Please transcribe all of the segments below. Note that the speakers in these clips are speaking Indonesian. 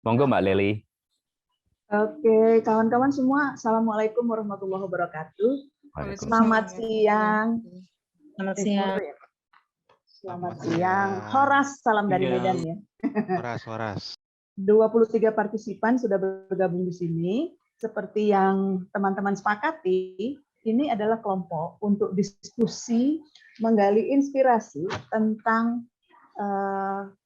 Monggo Mbak Lely. Oke, kawan-kawan semua, Assalamualaikum warahmatullahi wabarakatuh. Selamat siang. Selamat siang. Selamat siang. Horas, salam dari Medan ya. Horas. 23 partisipan sudah bergabung di sini. Seperti yang teman-teman sepakati, ini adalah kelompok untuk diskusi menggali inspirasi tentang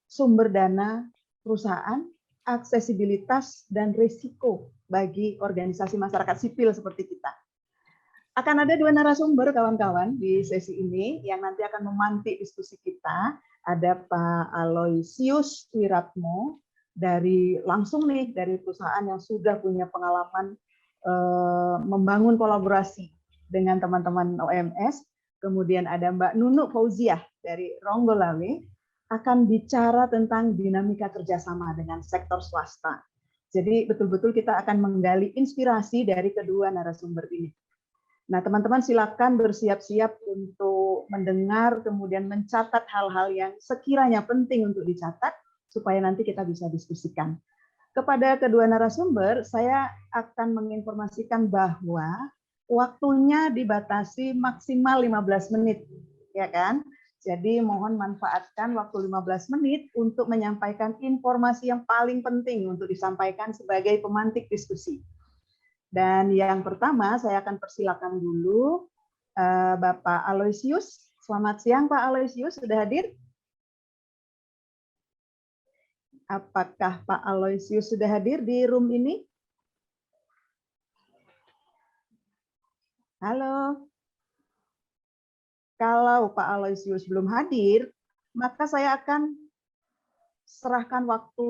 sumber dana perusahaan, aksesibilitas, dan risiko bagi organisasi masyarakat sipil seperti kita. Akan ada 2 narasumber, kawan-kawan, di sesi ini yang nanti akan memantik diskusi kita. Ada Pak Aloysius Wiratmo, langsung dari perusahaan yang sudah punya pengalaman membangun kolaborasi dengan teman-teman OMS. Kemudian ada Mbak Nunu Fauziah dari Ronggolawe, akan bicara tentang dinamika kerjasama dengan sektor swasta. Jadi betul-betul kita akan menggali inspirasi dari kedua narasumber ini. Nah, teman-teman silakan bersiap-siap untuk mendengar, kemudian mencatat hal-hal yang sekiranya penting untuk dicatat, supaya nanti kita bisa diskusikan. Kepada kedua narasumber, saya akan menginformasikan bahwa waktunya dibatasi maksimal 15 menit, ya kan? Jadi mohon manfaatkan waktu 15 menit untuk menyampaikan informasi yang paling penting untuk disampaikan sebagai pemantik diskusi. Dan yang pertama saya akan persilakan dulu Bapak Aloysius. Selamat siang Pak Aloysius, sudah hadir? Apakah Pak Aloysius sudah hadir di room ini? Halo. Kalau Pak Aloysius belum hadir, maka saya akan serahkan waktu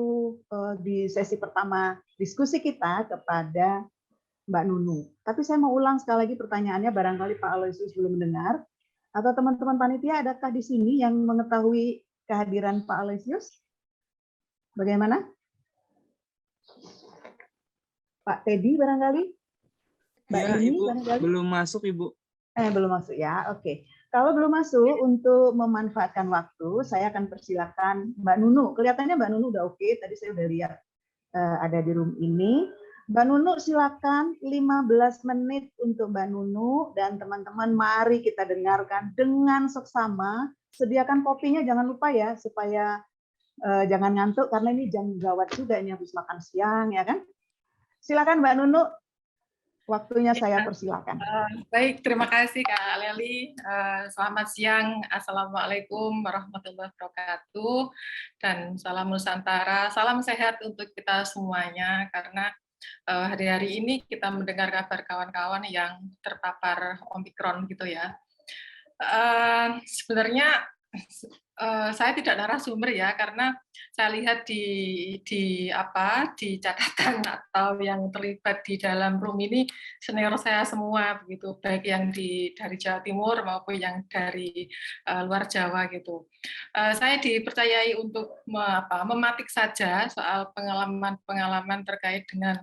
di sesi pertama diskusi kita kepada Mbak Nunu. Tapi saya mau ulang sekali lagi pertanyaannya, barangkali Pak Aloysius belum mendengar. Atau teman-teman panitia, adakah di sini yang mengetahui kehadiran Pak Aloysius? Bagaimana? Pak Teddy barangkali? Mbak Ya, Dini Ibu, barangkali? belum masuk, Ibu. Belum masuk ya, oke. Kalau belum masuk, untuk memanfaatkan waktu, saya akan persilakan Mbak Nunu. Kelihatannya Mbak Nunu udah oke, tadi saya udah lihat ada di room ini. Mbak Nunu silakan 15 menit untuk Mbak Nunu, dan teman-teman mari kita dengarkan dengan seksama. Sediakan kopinya jangan lupa ya, supaya jangan ngantuk, karena ini jam gawat juga, ini habis makan siang ya kan. Silakan Mbak Nunu. Waktunya saya persilakan. Baik, terima kasih Kak Lely. Selamat siang, Assalamualaikum warahmatullahi wabarakatuh, dan salam Nusantara, salam sehat untuk kita semuanya, karena hari-hari ini kita mendengar kabar kawan-kawan yang terpapar Omikron gitu ya. Sebenarnya saya tidak narasumber ya, karena saya lihat di catatan atau yang terlibat di dalam room ini senior saya semua begitu, baik yang dari Jawa Timur maupun yang dari luar Jawa gitu. Saya dipercayai untuk mematik saja soal pengalaman terkait dengan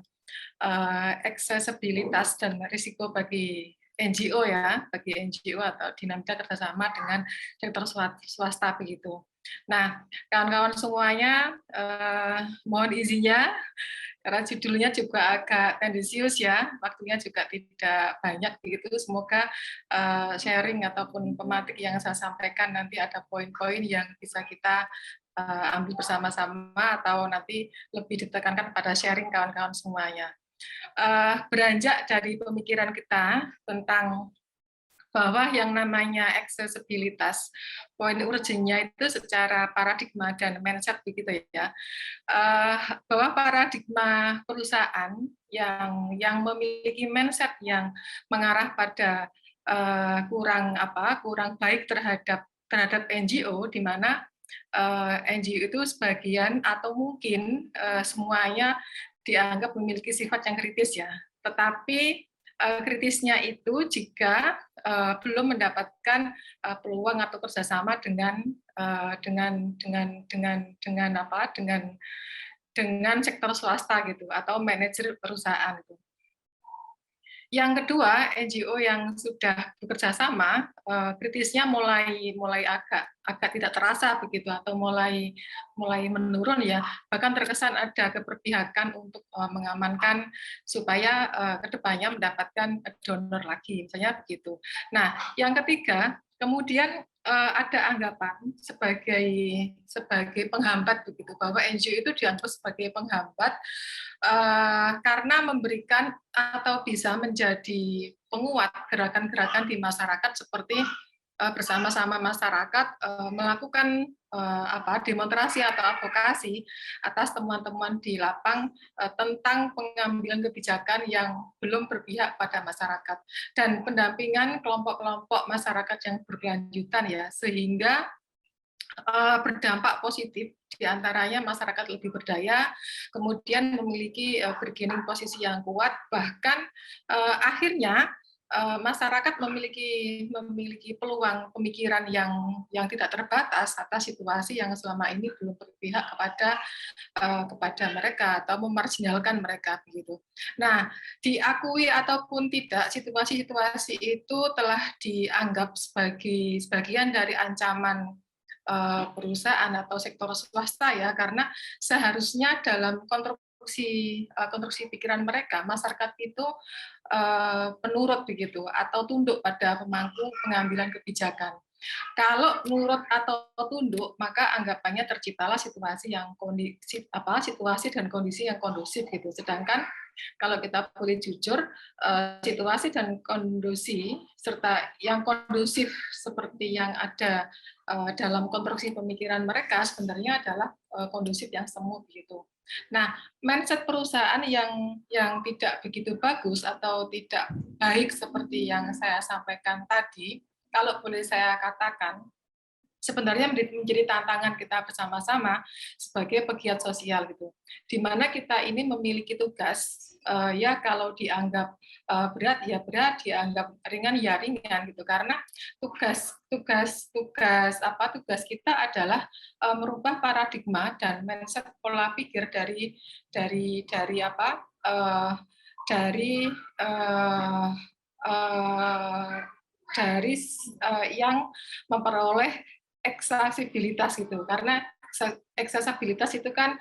aksesibilitas dan risiko bagi NGO ya, bagi NGO atau dinamika kerjasama dengan sektor swasta begitu. Nah, kawan-kawan semuanya, mohon izinnya, karena judulnya juga agak tendensius ya, waktunya juga tidak banyak begitu. Semoga sharing ataupun pematik yang saya sampaikan nanti ada poin-poin yang bisa kita ambil bersama-sama, atau nanti lebih ditekankan pada sharing kawan-kawan semuanya. Beranjak dari pemikiran kita tentang bahwa yang namanya aksesibilitas, poin urgennya itu secara paradigma dan mindset begitu ya, bahwa paradigma perusahaan yang memiliki mindset yang mengarah pada kurang baik terhadap NGO, di mana NGO itu sebagian atau mungkin semuanya dianggap memiliki sifat yang kritis ya, tetapi kritisnya itu jika belum mendapatkan peluang atau kerjasama dengan sektor swasta gitu, atau manajer perusahaan gitu. Yang kedua, NGO yang sudah bekerja sama, kritisnya mulai agak tidak terasa begitu, atau mulai menurun ya. Bahkan terkesan ada keberpihakan untuk mengamankan supaya kedepannya mendapatkan donor lagi, misalnya begitu. Nah, yang ketiga, kemudian ada anggapan sebagai penghambat begitu, bahwa NGO itu dianggap sebagai penghambat karena memberikan atau bisa menjadi penguat gerakan-gerakan di masyarakat, seperti bersama-sama masyarakat melakukan demonstrasi atau advokasi atas temuan-temuan di lapang tentang pengambilan kebijakan yang belum berpihak pada masyarakat, dan pendampingan kelompok-kelompok masyarakat yang berkelanjutan ya, sehingga berdampak positif, diantaranya masyarakat lebih berdaya, kemudian memiliki bargaining posisi yang kuat, bahkan akhirnya masyarakat memiliki peluang pemikiran yang tidak terbatas atas situasi yang selama ini belum berpihak kepada mereka atau memarginalkan mereka begitu. Nah, diakui ataupun tidak, situasi-situasi itu telah dianggap sebagai bagian dari ancaman perusahaan atau sektor swasta ya, karena seharusnya dalam konstruksi pikiran mereka, masyarakat itu penurut begitu atau tunduk pada pemangku pengambilan kebijakan. Kalau nurut atau tunduk, maka anggapannya terciptalah situasi dan kondisi yang kondusif gitu. Sedangkan kalau kita boleh jujur, situasi dan kondisi serta yang kondusif seperti yang ada dalam konstruksi pemikiran mereka sebenarnya adalah kondusif yang semu begitu. Nah, mindset perusahaan yang tidak begitu bagus atau tidak baik seperti yang saya sampaikan tadi, kalau boleh saya katakan, sebenarnya menjadi tantangan kita bersama-sama sebagai pegiat sosial gitu, di mana kita ini memiliki tugas ya, kalau dianggap berat ya berat, dianggap ringan ya ringan gitu, karena tugas kita adalah merubah paradigma dan mindset pola pikir dari yang memperoleh aksesibilitas gitu, karena aksesibilitas itu kan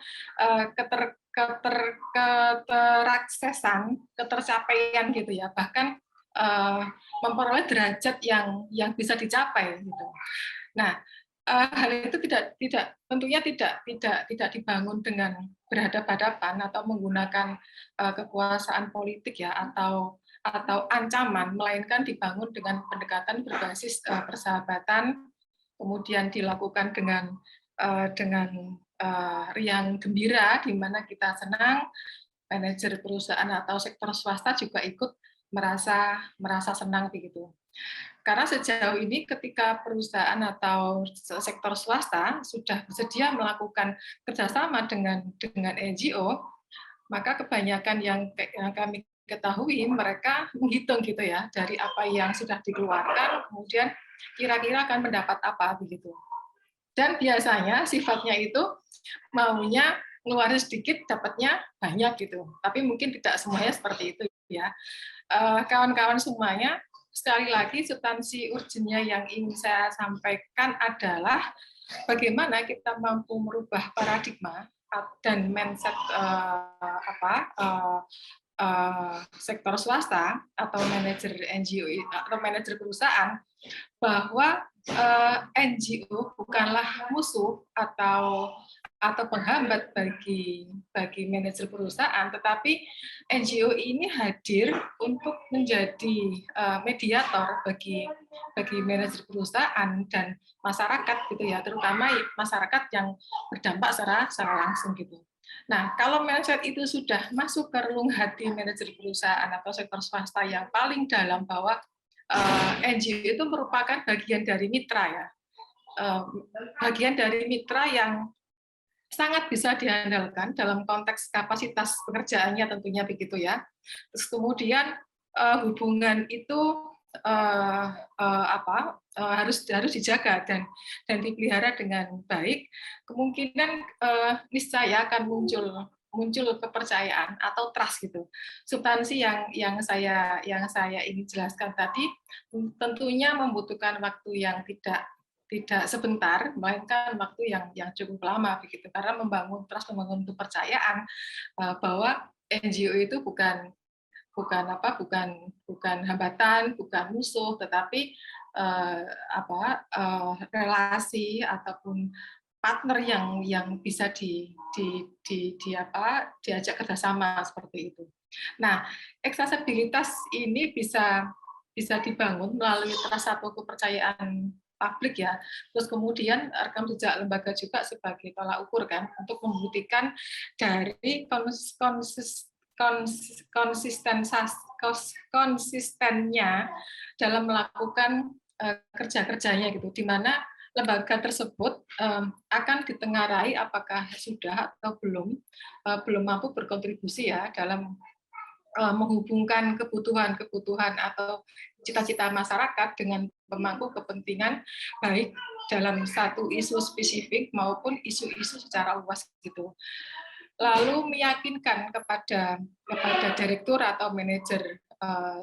keteraksesan, ketercapaian gitu ya, bahkan memperoleh derajat yang bisa dicapai gitu. Nah, hal itu tentunya tidak dibangun dengan berhadapan-hadapan atau menggunakan kekuasaan politik ya, atau ancaman, melainkan dibangun dengan pendekatan berbasis persahabatan, kemudian dilakukan dengan riang gembira, di mana kita senang, manajer perusahaan atau sektor swasta juga ikut merasa senang begitu. Karena sejauh ini ketika perusahaan atau sektor swasta sudah bersedia melakukan kerjasama dengan NGO, maka kebanyakan yang kami ketahui, mereka menghitung gitu ya, dari apa yang sudah dikeluarkan, kemudian kira-kira akan mendapat apa begitu. Dan biasanya sifatnya itu maunya ngeluarin sedikit, dapatnya banyak gitu. Tapi mungkin tidak semuanya seperti itu ya. Kawan-kawan semuanya, sekali lagi substansi urgennya yang ingin saya sampaikan adalah bagaimana kita mampu merubah paradigma dan mindset sektor swasta atau manajer NGO atau manajer perusahaan, bahwa NGO bukanlah musuh atau penghambat bagi manajer perusahaan, tetapi NGO ini hadir untuk menjadi mediator bagi manajer perusahaan dan masyarakat gitu ya, terutama masyarakat yang berdampak secara langsung gitu. Nah, kalau mindset itu sudah masuk ke relung hati manajer perusahaan atau sektor swasta yang paling dalam, bahwa NGO itu merupakan bagian dari mitra ya, bagian dari mitra yang sangat bisa diandalkan dalam konteks kapasitas pekerjaannya tentunya begitu ya. Terus kemudian hubungan itu harus dijaga dan dipelihara dengan baik. Kemungkinan niscaya akan muncul muncul kepercayaan atau trust gitu. Substansi yang saya ini jelaskan tadi tentunya membutuhkan waktu yang tidak sebentar, melainkan waktu yang cukup lama begitu. Karena membangun trust, membangun kepercayaan bahwa NGO itu bukan hambatan, bukan musuh, tetapi relasi ataupun partner yang bisa diajak kerjasama seperti itu. Nah, aksesibilitas ini bisa dibangun melalui trust atau kepercayaan publik ya. Terus kemudian rekam jejak lembaga juga sebagai tolak ukur kan untuk membuktikan dari konsistennya dalam melakukan kerja-kerjanya gitu, di mana lembaga tersebut akan ditengarai apakah sudah atau belum mampu berkontribusi ya dalam menghubungkan kebutuhan atau cita-cita masyarakat dengan pemangku kepentingan baik dalam satu isu spesifik maupun isu-isu secara luas gitu. Lalu meyakinkan kepada direktur atau manajer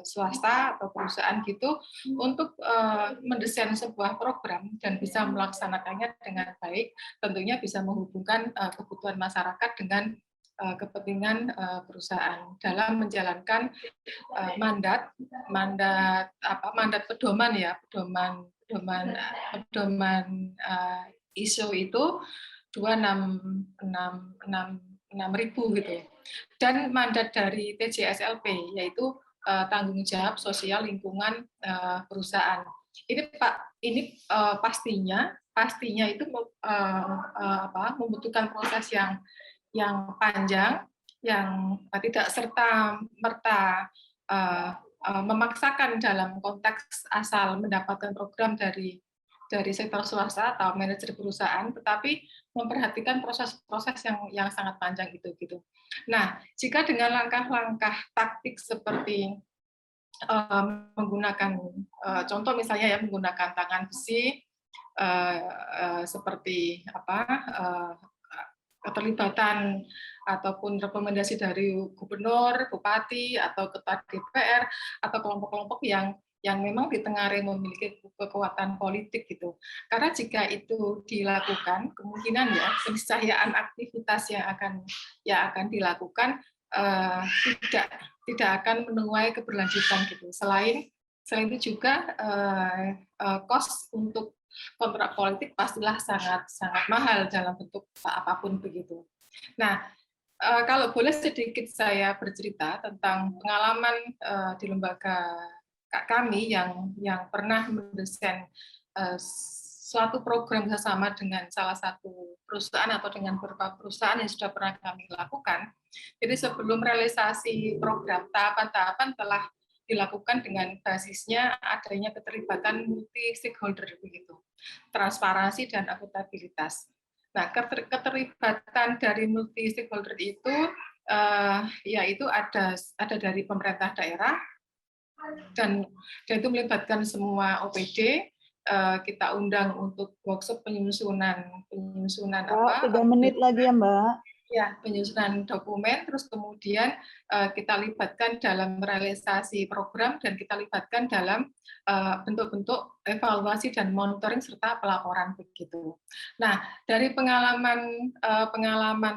swasta atau perusahaan gitu untuk mendesain sebuah program dan bisa melaksanakannya dengan baik, tentunya bisa menghubungkan kebutuhan masyarakat dengan kepentingan perusahaan dalam menjalankan mandat pedoman ya, pedoman ISO itu 2666000 gitu. Dan mandat dari TJSLP yaitu tanggung jawab sosial lingkungan perusahaan. Ini Pak, pastinya itu membutuhkan proses yang panjang, yang tidak serta-merta memaksakan dalam konteks asal mendapatkan program dari sektor swasta atau manajer perusahaan, tetapi memperhatikan proses-proses yang sangat panjang itu gitu. Nah, jika dengan langkah-langkah taktik seperti menggunakan contoh misalnya ya menggunakan tangan besi seperti keterlibatan ataupun rekomendasi dari gubernur, bupati, atau ketua DPR, atau kelompok-kelompok yang memang ditengarai memiliki kekuatan politik gitu. Karena jika itu dilakukan, kemungkinan ya peniscayaan aktivitas yang akan dilakukan tidak akan menuai keberlanjutan gitu. Selain itu juga cost untuk kontrak politik pastilah sangat mahal dalam bentuk apapun begitu. Nah, kalau boleh sedikit saya bercerita tentang pengalaman di lembaga kami yang pernah mendesain suatu program bersama dengan salah satu perusahaan atau dengan beberapa perusahaan yang sudah pernah kami lakukan. Jadi sebelum realisasi program, tahapan-tahapan telah dilakukan dengan basisnya adanya keterlibatan multi stakeholder begitu, transparansi dan akuntabilitas. Nah, keterlibatan dari multi stakeholder itu yaitu ada dari pemerintah daerah dan itu melibatkan semua OPD. Kita undang untuk workshop penyusunan 3 menit lagi ya Mbak. Ya, penyusunan dokumen, terus kemudian kita libatkan dalam realisasi program dan kita libatkan dalam bentuk-bentuk evaluasi dan monitoring serta pelaporan begitu. Nah, dari pengalaman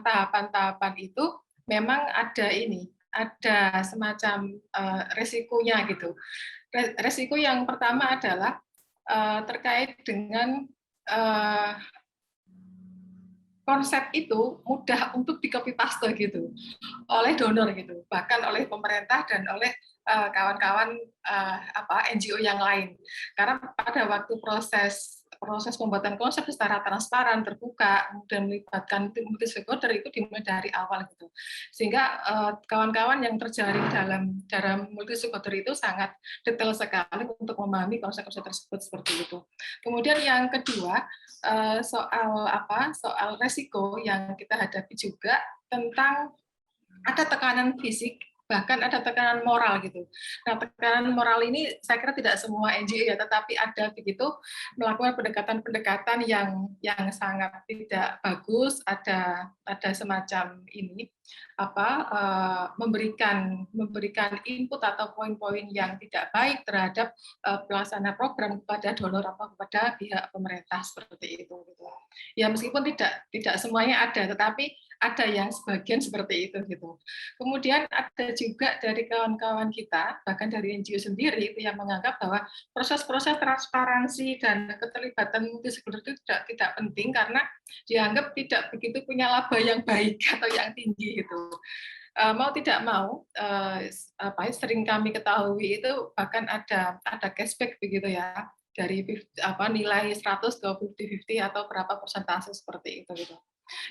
tahapan-tahapan itu memang ada semacam resikonya gitu. Resiko yang pertama adalah terkait dengan konsep itu mudah untuk di copy paste gitu oleh donor gitu, bahkan oleh pemerintah dan oleh kawan-kawan NGO yang lain. Karena pada waktu proses pembuatan konsep secara transparan, terbuka, kemudian melibatkan multi stakeholder itu dimulai dari awal gitu. Sehingga kawan-kawan yang terjaring dalam multi stakeholder itu sangat detail sekali untuk memahami konsep-konsep tersebut seperti itu. Kemudian yang kedua, soal resiko yang kita hadapi juga tentang ada tekanan fisik bahkan ada tekanan moral gitu. Nah, tekanan moral ini saya kira tidak semua NGO ya, tetapi ada begitu melakukan pendekatan-pendekatan yang sangat tidak bagus, ada semacam ini memberikan input atau poin-poin yang tidak baik terhadap pelaksana program kepada donor atau kepada pihak pemerintah seperti itu gitu. Ya meskipun tidak semuanya ada, tetapi ada yang sebagian seperti itu gitu. Kemudian ada juga dari kawan-kawan kita, bahkan dari NGO sendiri itu yang menganggap bahwa proses-proses transparansi dan keterlibatan multistakeholder itu tidak penting karena dianggap tidak begitu punya laba yang baik atau yang tinggi gitu. Mau tidak mau, sering kami ketahui itu bahkan ada cashback begitu ya, dari nilai 100 ke 50-50 atau berapa persentase seperti itu gitu.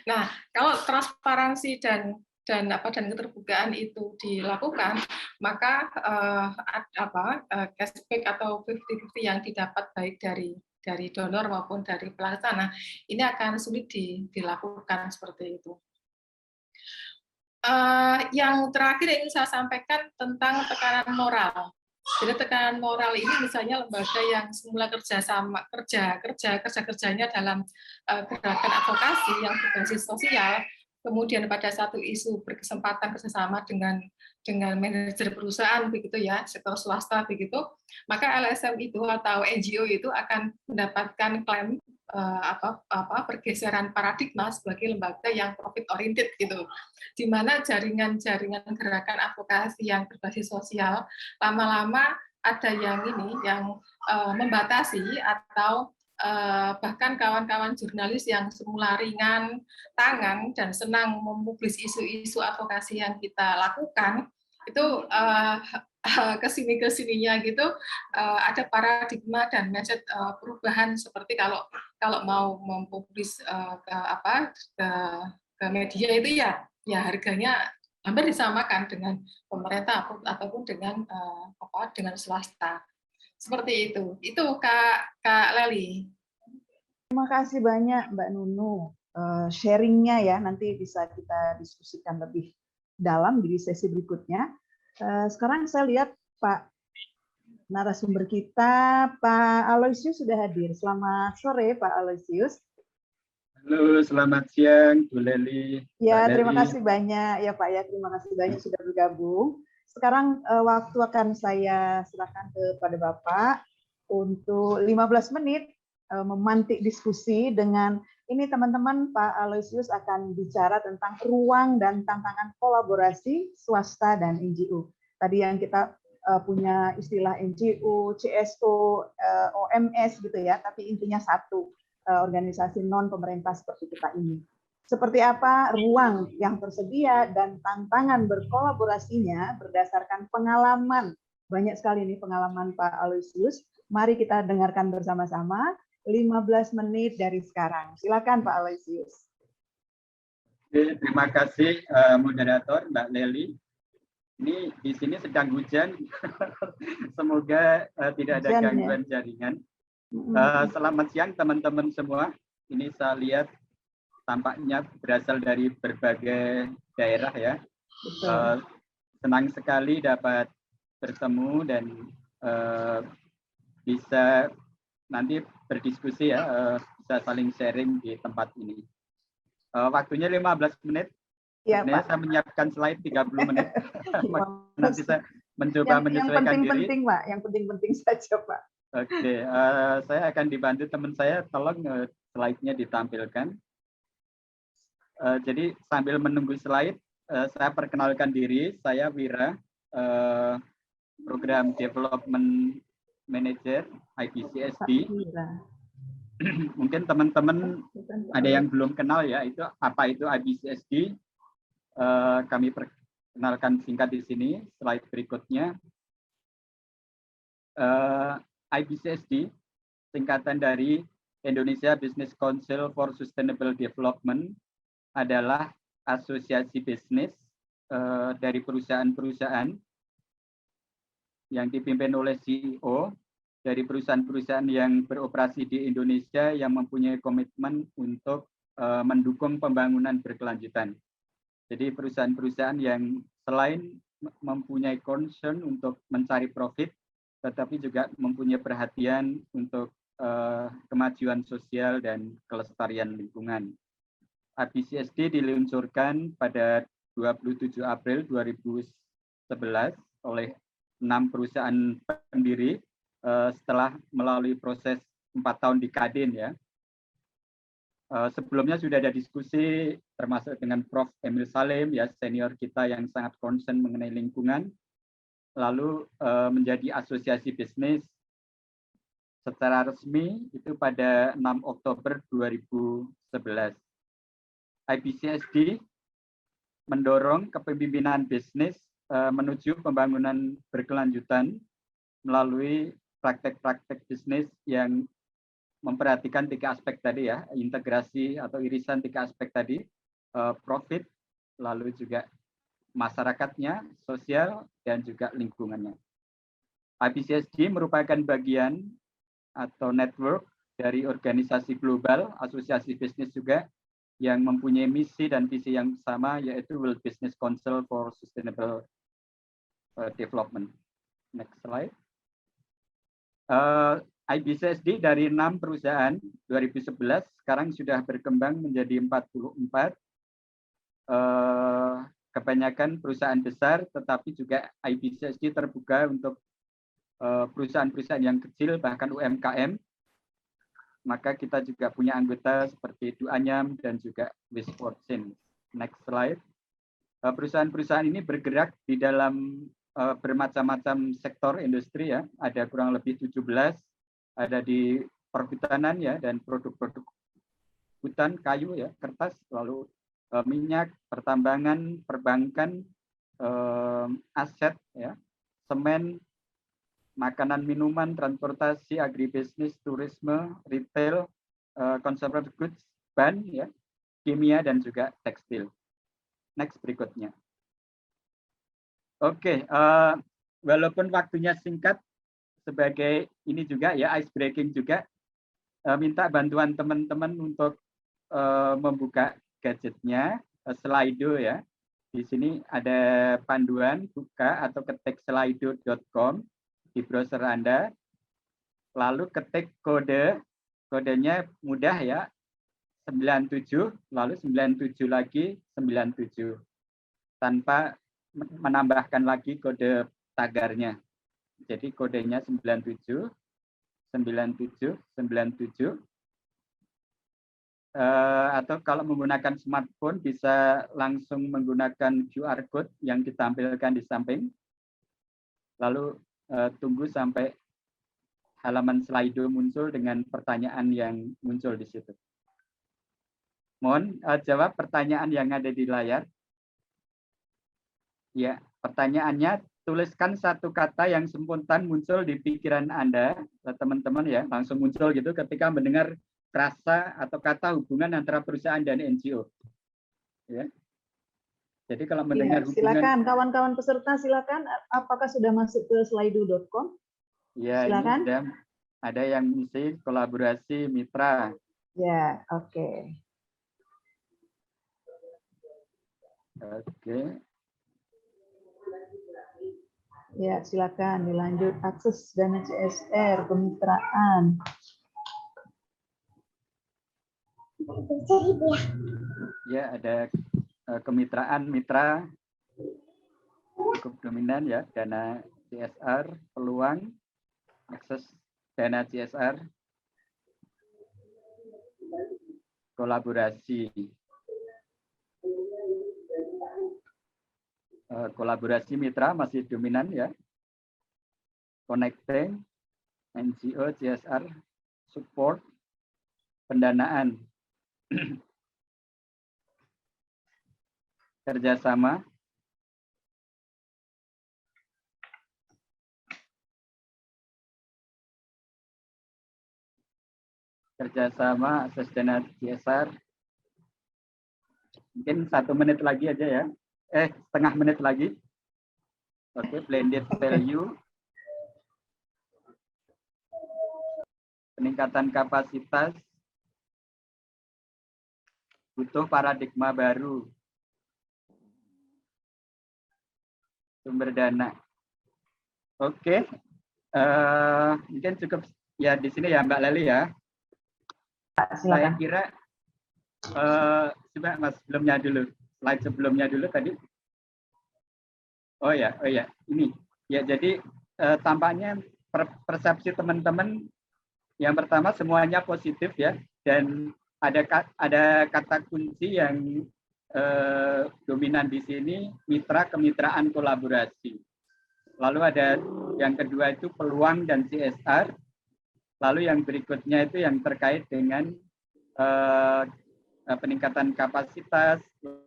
Nah, kalau transparansi dan keterbukaan itu dilakukan, maka cashback atau 50-50 yang didapat baik dari donor maupun dari pelaksana ini akan sulit dilakukan seperti itu. Yang terakhir yang ingin saya sampaikan tentang tekanan moral. Jadi tekanan moral ini misalnya lembaga yang semula kerjanya dalam gerakan advokasi yang berbasis sosial, kemudian pada satu isu berkesempatan kerjasama dengan manajer perusahaan begitu ya, sektor swasta begitu, maka LSM itu atau NGO itu akan mendapatkan klaim pergeseran paradigma sebagai lembaga yang profit oriented gitu, di mana jaringan-jaringan gerakan advokasi yang berbasis sosial lama-lama ada yang membatasi atau bahkan kawan-kawan jurnalis yang semula ringan tangan dan senang mempublis isu-isu advokasi yang kita lakukan itu kesininya gitu ada paradigma dan mindset perubahan seperti kalau mau mempublis ke media itu ya harganya hampir disamakan dengan pemerintah ataupun dengan swasta. Seperti itu. Itu Kak Leli. Terima kasih banyak Mbak Nunu. Sharingnya ya, nanti bisa kita diskusikan lebih dalam di sesi berikutnya. Sekarang saya lihat Pak narasumber kita, Pak Aloysius sudah hadir. Selamat sore Pak Aloysius. Halo, selamat siang Bu Leli. Ya, terima kasih banyak ya Pak ya, terima kasih banyak sudah bergabung. Sekarang waktu akan saya serahkan kepada Bapak untuk 15 menit memantik diskusi dengan ini teman-teman. Pak Aloysius akan bicara tentang ruang dan tantangan kolaborasi swasta dan NGO. Tadi yang kita punya istilah NGO, CSO, OMS gitu ya, tapi intinya satu, organisasi non pemerintah seperti kita ini. Seperti apa ruang yang tersedia dan tantangan berkolaborasinya berdasarkan pengalaman. Banyak sekali nih pengalaman Pak Aloysius. Mari kita dengarkan bersama-sama 15 menit dari sekarang. Silakan Pak Aloysius. Oke, terima kasih moderator Mbak Leli. Ini di sini sedang hujan. Semoga tidak ada gangguan jaringan. Selamat siang teman-teman semua. Ini saya lihat tampaknya berasal dari berbagai daerah ya. Senang sekali dapat bertemu dan bisa nanti berdiskusi ya, bisa saling sharing di tempat ini. Waktunya 15 menit. Ya, saya menyiapkan slide 30 menit. Nanti saya mencoba menyesuaikan diri. Yang penting-penting Pak, yang penting-penting saja Pak. Oke, saya akan dibantu teman saya, tolong slide-nya ditampilkan. Jadi sambil menunggu slide, saya perkenalkan diri, saya Wira, Program Development Manager IBCSD. Mungkin teman-teman ada yang belum kenal ya, itu apa itu IBCSD. Kami perkenalkan singkat di sini, slide berikutnya. IBCSD, singkatan dari Indonesia Business Council for Sustainable Development, adalah asosiasi bisnis dari perusahaan-perusahaan yang dipimpin oleh CEO dari perusahaan-perusahaan yang beroperasi di Indonesia yang mempunyai komitmen untuk mendukung pembangunan berkelanjutan. Jadi perusahaan-perusahaan yang selain mempunyai concern untuk mencari profit, tetapi juga mempunyai perhatian untuk kemajuan sosial dan kelestarian lingkungan. IBCSD diluncurkan pada 27 April 2011 oleh 6 perusahaan pendiri setelah melalui proses 4 tahun di Kadin ya. Sebelumnya sudah ada diskusi termasuk dengan Prof. Emil Salim ya, senior kita yang sangat concern mengenai lingkungan, lalu menjadi asosiasi bisnis secara resmi itu pada 6 Oktober 2011. IBCSD mendorong kepemimpinan bisnis menuju pembangunan berkelanjutan melalui praktek-praktek bisnis yang memperhatikan 3 aspek tadi ya, integrasi atau irisan 3 aspek tadi, profit, lalu juga masyarakatnya, sosial, dan juga lingkungannya. IBCSD merupakan bagian atau network dari organisasi global, asosiasi bisnis juga, yang mempunyai misi dan visi yang sama, yaitu World Business Council for Sustainable Development. Next slide. IBCSD dari 6 perusahaan 2011 sekarang sudah berkembang menjadi 44. Kebanyakan perusahaan besar, tetapi juga IBCSD terbuka untuk perusahaan-perusahaan yang kecil, bahkan UMKM. Maka kita juga punya anggota seperti Duanyam dan juga Wisfortune. Next slide. Perusahaan-perusahaan ini bergerak di dalam bermacam-macam sektor industri ya. Ada kurang lebih 17. Ada di perhutanan ya, dan produk-produk hutan, kayu ya, kertas, lalu minyak, pertambangan, perbankan, aset ya, semen, makanan, minuman, transportasi, agribisnis, turisme, retail, consumer goods, ban ya, kimia, dan juga tekstil. Next berikutnya. Oke, walaupun waktunya singkat, sebagai ini juga ya, ice breaking juga, minta bantuan teman-teman untuk membuka gadgetnya, Slido ya. Di sini ada panduan, buka atau ketik slido.com di browser Anda, lalu ketik kodenya mudah ya, 97, lalu 97 lagi 97, tanpa menambahkan lagi kode tagarnya. Jadi kodenya 97, 97, 97. Atau kalau menggunakan smartphone bisa langsung menggunakan QR code yang ditampilkan di samping. Lalu tunggu sampai halaman Slido muncul dengan pertanyaan yang muncul di situ. Mohon jawab pertanyaan yang ada di layar. Ya, pertanyaannya, tuliskan satu kata yang spontan muncul di pikiran Anda, teman-teman ya, langsung muncul gitu ketika mendengar frasa atau kata hubungan antara perusahaan dan NGO. Ya. Jadi kalau mendengar silakan, kawan-kawan peserta silakan. Apakah sudah masuk ke slido.com? Ya, silakan. Ini sudah ada yang misi kolaborasi mitra. Ya, oke. Oke. Ya, silakan dilanjut. Akses dana CSR, kemitraan. Ya, ada kemitraan mitra cukup dominan ya, dana CSR, peluang, akses dana CSR, kolaborasi. Kolaborasi mitra masih dominan ya. Connecting, NGO, CSR, support, pendanaan, kerjasama, akses dana CSR. Mungkin 1 menit lagi aja ya. Setengah menit lagi. Oke, blended value. Peningkatan kapasitas. Butuh paradigma baru. sumber dana. Oke, mungkin cukup ya di sini ya Mbak Leli ya. Saya Silakan. kira coba Mas sebelumnya dulu, slide sebelumnya dulu tadi. Oh ya, ini ya. Jadi tampaknya persepsi teman-teman yang pertama semuanya positif ya, dan ada kata kunci yang dominan di sini, mitra, kemitraan, kolaborasi. Lalu ada yang kedua itu peluang dan CSR. Lalu yang berikutnya itu yang terkait dengan peningkatan kapasitas,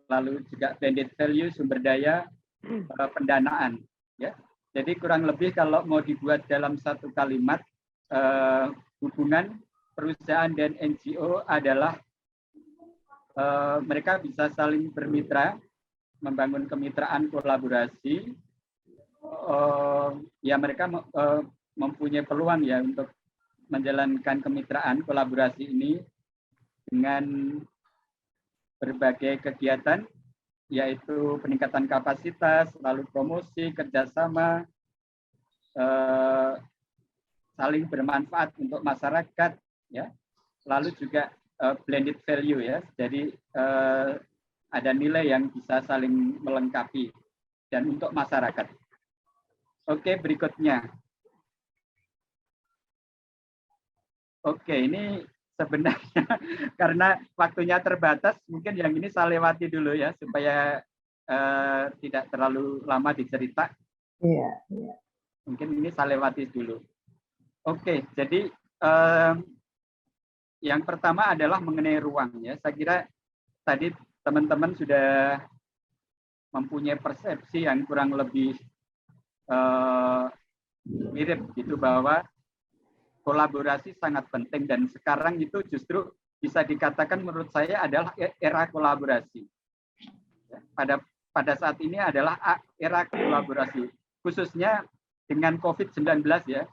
lalu juga blended value, sumber daya, pendanaan. Ya. Jadi kurang lebih kalau mau dibuat dalam satu kalimat, hubungan perusahaan dan NGO adalah mereka bisa saling bermitra, membangun kemitraan kolaborasi. Ya mereka mempunyai peluang ya untuk menjalankan kemitraan kolaborasi ini dengan berbagai kegiatan, yaitu peningkatan kapasitas, lalu promosi, kerjasama, saling bermanfaat untuk masyarakat, ya. Lalu juga blended value ya, jadi ada nilai yang bisa saling melengkapi dan untuk masyarakat. Oke, berikutnya. Oke, ini sebenarnya karena waktunya terbatas, mungkin yang ini saya lewati dulu ya, supaya tidak terlalu lama dicerita. Iya. Mungkin ini saya lewati dulu. Oke, jadi yang pertama adalah mengenai ruang ya. Saya kira tadi teman-teman sudah mempunyai persepsi yang kurang lebih mirip gitu, bahwa kolaborasi sangat penting, dan sekarang itu justru bisa dikatakan menurut saya adalah era kolaborasi. Pada saat ini adalah era kolaborasi, khususnya dengan COVID-19 ya.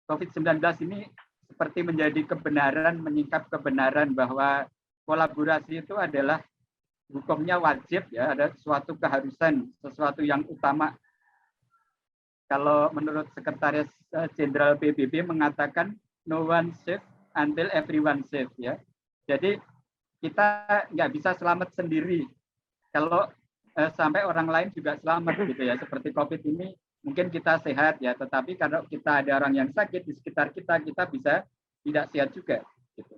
COVID-19 ini seperti menjadi kebenaran, menyingkap kebenaran bahwa kolaborasi itu adalah hukumnya wajib ya, ada suatu keharusan, sesuatu yang utama. Kalau menurut Sekretaris Jenderal PBB mengatakan no one safe until everyone safe ya. Jadi kita nggak bisa selamat sendiri kalau sampai orang lain juga selamat gitu ya. Seperti COVID ini mungkin kita sehat ya, tetapi kalau kita ada orang yang sakit di sekitar kita, kita bisa tidak sehat juga. Gitu.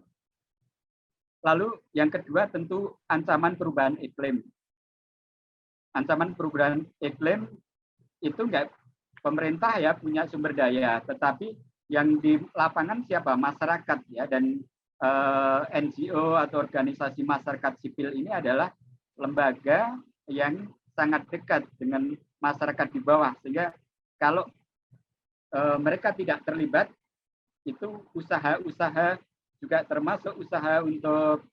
Lalu yang kedua tentu ancaman perubahan iklim. Ancaman perubahan iklim itu enggak pemerintah ya punya sumber daya, tetapi yang di lapangan siapa? Masyarakat ya, dan NGO atau organisasi masyarakat sipil ini adalah lembaga yang sangat dekat dengan masyarakat di bawah, sehingga kalau mereka tidak terlibat, itu usaha-usaha juga termasuk usaha untuk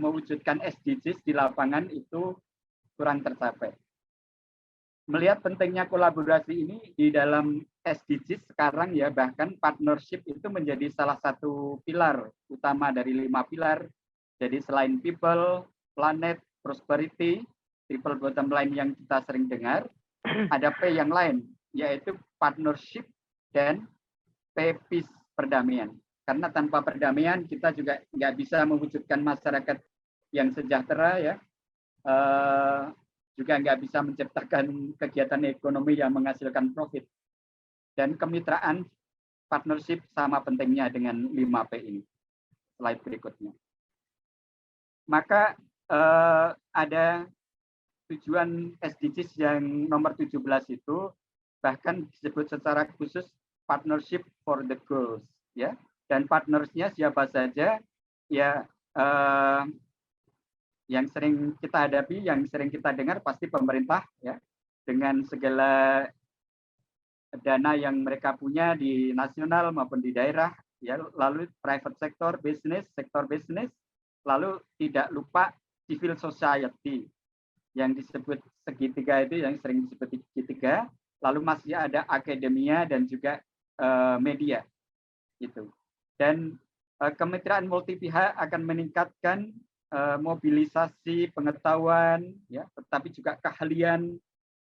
mewujudkan SDGs di lapangan itu kurang tercapai. Melihat pentingnya kolaborasi ini di dalam SDGs sekarang ya, bahkan partnership itu menjadi salah satu pilar utama dari 5 pilar. Jadi selain people, planet, prosperity, triple bottom line yang kita sering dengar, ada P yang lain, yaitu partnership dan P, peace, perdamaian. Karena tanpa perdamaian kita juga nggak bisa mewujudkan masyarakat yang sejahtera ya. Juga nggak bisa menciptakan kegiatan ekonomi yang menghasilkan profit. Dan kemitraan, partnership sama pentingnya dengan 5P ini. Slide berikutnya. Maka ada tujuan SDGs yang nomor 17 itu bahkan disebut secara khusus partnership for the goals ya. Dan partnersnya siapa saja ya, yang sering kita hadapi, yang sering kita dengar pasti pemerintah ya, dengan segala dana yang mereka punya di nasional maupun di daerah ya, lalu private sector, sektor bisnis, lalu tidak lupa civil society yang disebut segitiga itu, yang sering disebut segitiga, lalu masih ada akademia dan juga media gitu. Dan kemitraan multi pihak akan meningkatkan mobilisasi pengetahuan ya, tetapi juga keahlian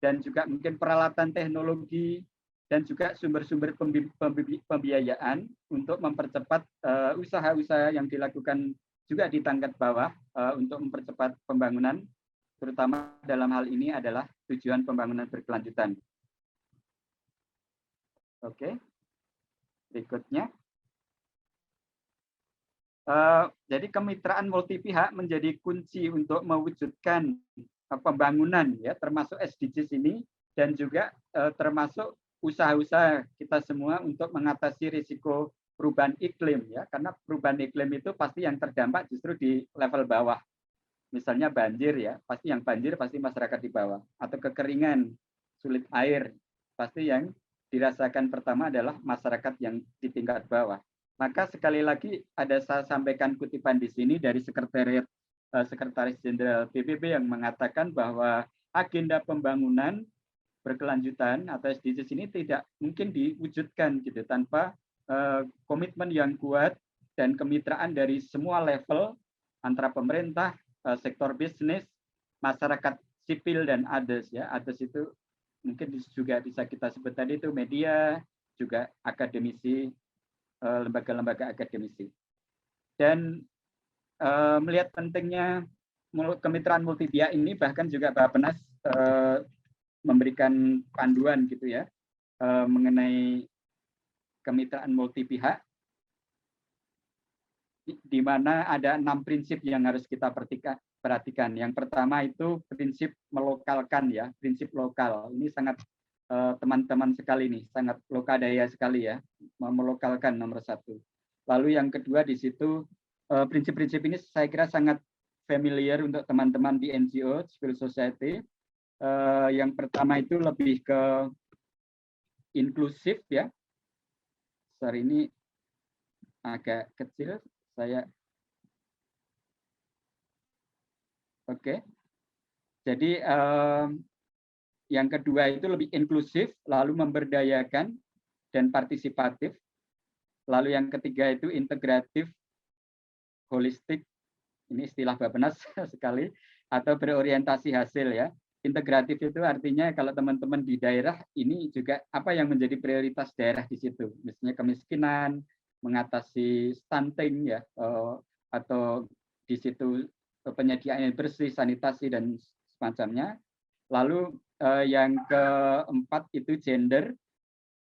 dan juga mungkin peralatan teknologi, dan juga sumber-sumber pembiayaan untuk mempercepat usaha-usaha yang dilakukan juga di tingkat bawah untuk mempercepat pembangunan, terutama dalam hal ini adalah tujuan pembangunan berkelanjutan. Oke, berikutnya. Jadi kemitraan multi pihak menjadi kunci untuk mewujudkan pembangunan, ya, termasuk SDGs ini, dan juga termasuk usaha-usaha kita semua untuk mengatasi risiko perubahan iklim, ya, karena perubahan iklim itu pasti yang terdampak justru di level bawah. Misalnya banjir, ya, pasti yang banjir pasti masyarakat di bawah, atau kekeringan, sulit air, pasti yang dirasakan pertama adalah masyarakat yang di tingkat bawah. Maka sekali lagi ada saya sampaikan kutipan di sini dari Sekretaris Jenderal PBB yang mengatakan bahwa agenda pembangunan berkelanjutan atau SDGs ini tidak mungkin diwujudkan gitu tanpa komitmen yang kuat dan kemitraan dari semua level antara pemerintah, sektor bisnis, masyarakat sipil, dan others, ya. Others itu mungkin juga bisa kita sebut tadi itu media, juga akademisi, lembaga-lembaga akademisi. Dan melihat pentingnya kemitraan multi pihak ini, bahkan juga Bappenas memberikan panduan gitu, ya, mengenai kemitraan multi pihak, di mana ada 6 prinsip yang harus kita perhatikan. Yang pertama itu prinsip melokalkan, ya, prinsip lokal. Ini sangat teman-teman sekali nih, sangat lokadaya sekali, ya, melokalkan nomor 1. Lalu yang kedua di situ prinsip-prinsip ini saya kira sangat familiar untuk teman-teman di NGO, civil society. Yang pertama itu lebih ke inklusif, ya. Sorry, ini agak kecil saya. Oke. Jadi yang kedua itu lebih inklusif, lalu memberdayakan dan partisipatif. Lalu yang ketiga itu integratif, holistik, ini istilah Bappenas sekali, atau berorientasi hasil, ya. Integratif itu artinya kalau teman-teman di daerah ini juga apa yang menjadi prioritas daerah di situ, misalnya kemiskinan, mengatasi stunting, ya, atau di situ penyediaan air bersih, sanitasi, dan semacamnya. Lalu yang keempat itu gender,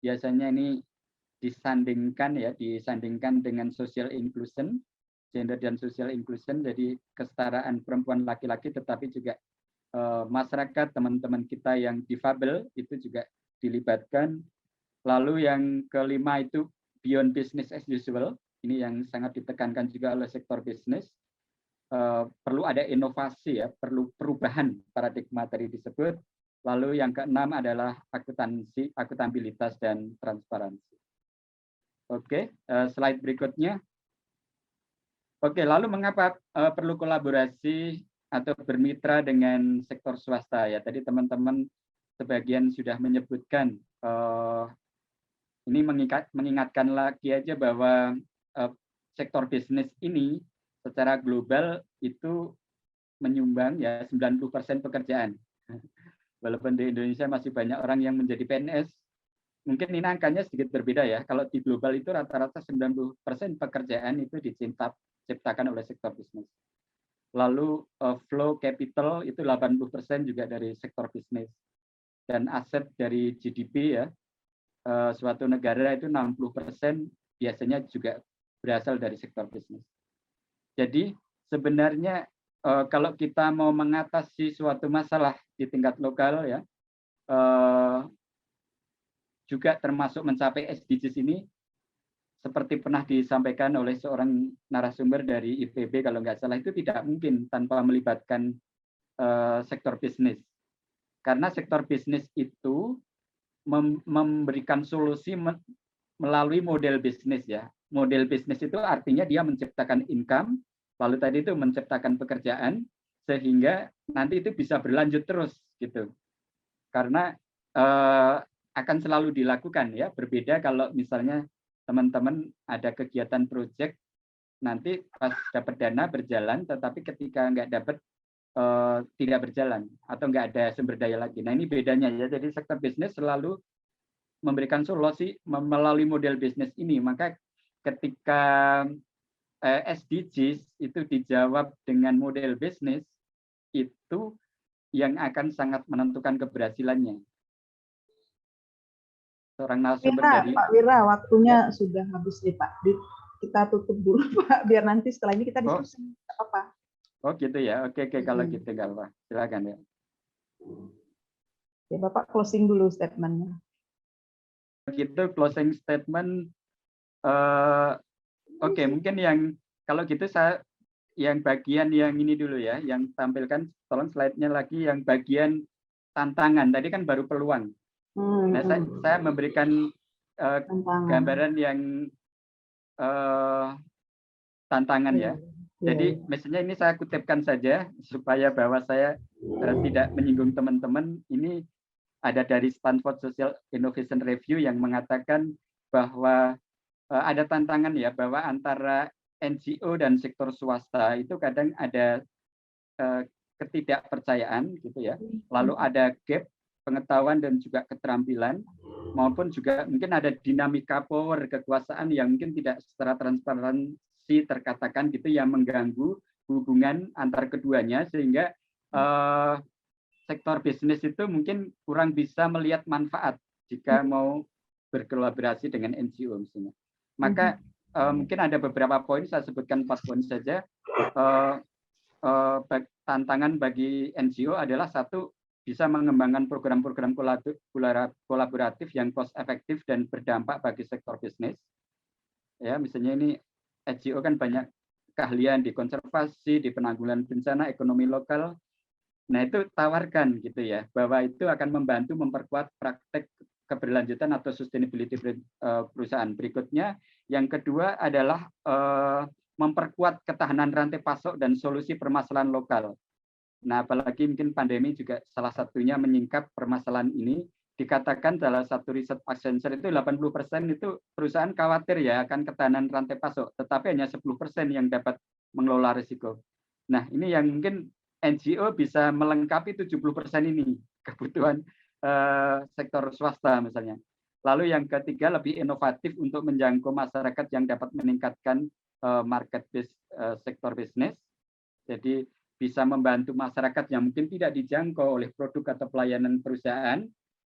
biasanya ini disandingkan, ya, disandingkan dengan social inclusion, gender dan social inclusion, jadi kesetaraan perempuan laki-laki, tetapi juga masyarakat, teman-teman kita yang difabel itu juga dilibatkan. Lalu yang kelima itu beyond business as usual, ini yang sangat ditekankan juga oleh sektor bisnis. Perlu ada inovasi, ya, perlu perubahan paradigma tadi disebut. Lalu yang keenam adalah akuntansi, akuntabilitas, dan transparansi. Oke, slide berikutnya. Oke, lalu mengapa perlu kolaborasi atau bermitra dengan sektor swasta, ya? Tadi teman-teman sebagian sudah menyebutkan. Ini mengingatkan lagi aja bahwa sektor bisnis ini secara global itu menyumbang, ya, 90% pekerjaan. Walaupun di Indonesia masih banyak orang yang menjadi PNS, mungkin ini angkanya sedikit berbeda, ya. Kalau di global itu rata-rata 90% pekerjaan itu diciptakan oleh sektor bisnis. Lalu flow capital itu 80% juga dari sektor bisnis. Dan aset dari GDP, ya, suatu negara itu 60% biasanya juga berasal dari sektor bisnis. Jadi sebenarnya kalau kita mau mengatasi suatu masalah di tingkat lokal, ya, juga termasuk mencapai SDGs ini, seperti pernah disampaikan oleh seorang narasumber dari IPB kalau nggak salah, itu tidak mungkin tanpa melibatkan sektor bisnis. Karena sektor bisnis itu memberikan solusi melalui model bisnis, ya. Model bisnis itu artinya dia menciptakan income, lalu tadi itu menciptakan pekerjaan, sehingga nanti itu bisa berlanjut terus, gitu. Karena akan selalu dilakukan, ya. Berbeda kalau misalnya teman-teman ada kegiatan proyek, nanti pas dapat dana berjalan, tetapi ketika nggak dapat tidak berjalan atau nggak ada sumber daya lagi. Nah ini bedanya ya. Jadi sektor bisnis selalu memberikan solusi melalui model bisnis ini. Maka ketika SDGs itu dijawab dengan model bisnis, itu yang akan sangat menentukan keberhasilannya. Seorang narasumber dari Pak Wira, waktunya sudah habis nih Pak. Kita tutup dulu Pak, biar nanti setelah ini kita diskusi apa. Oh gitu ya, oke kalau gitu nggak apa, silakan ya. Ya Bapak closing dulu statementnya. Gitu closing statement, oke, mungkin yang kalau gitu saya yang bagian yang ini dulu ya, yang tampilkan, tolong slide-nya lagi yang bagian tantangan. Tadi kan baru peluang. Nah saya memberikan gambaran yang tantangan ya. Jadi misalnya ini saya kutipkan saja supaya bahwa saya tidak menyinggung teman-teman. Ini ada dari Stanford Social Innovation Review yang mengatakan bahwa ada tantangan ya, bahwa antara NGO dan sektor swasta itu kadang ada ketidakpercayaan gitu ya. Lalu ada gap pengetahuan dan juga keterampilan, maupun juga mungkin ada dinamika power kekuasaan yang mungkin tidak secara transparan terkatakan gitu, yang mengganggu hubungan antar keduanya, sehingga sektor bisnis itu mungkin kurang bisa melihat manfaat jika mau berkolaborasi dengan NGO misalnya. Maka mungkin ada beberapa poin, saya sebutkan 4 poin saja. Tantangan bagi NGO adalah satu, bisa mengembangkan program-program kolaboratif yang cost efektif dan berdampak bagi sektor bisnis. Ya, misalnya ini NGO kan banyak keahlian di konservasi, di penanggulangan bencana, ekonomi lokal. Nah itu tawarkan gitu ya, bahwa itu akan membantu memperkuat praktek keberlanjutan atau sustainability perusahaan. Berikutnya, yang kedua adalah memperkuat ketahanan rantai pasok dan solusi permasalahan lokal. Nah apalagi mungkin pandemi juga salah satunya menyingkap permasalahan ini. Dikatakan dalam satu riset Accenture itu 80% itu perusahaan khawatir ya akan ketahanan rantai pasok, tetapi hanya 10% yang dapat mengelola risiko. Nah ini yang mungkin NGO bisa melengkapi 70% ini kebutuhan sektor swasta misalnya. Lalu yang ketiga, lebih inovatif untuk menjangkau masyarakat yang dapat meningkatkan market sektor bisnis. Jadi bisa membantu masyarakat yang mungkin tidak dijangkau oleh produk atau pelayanan perusahaan.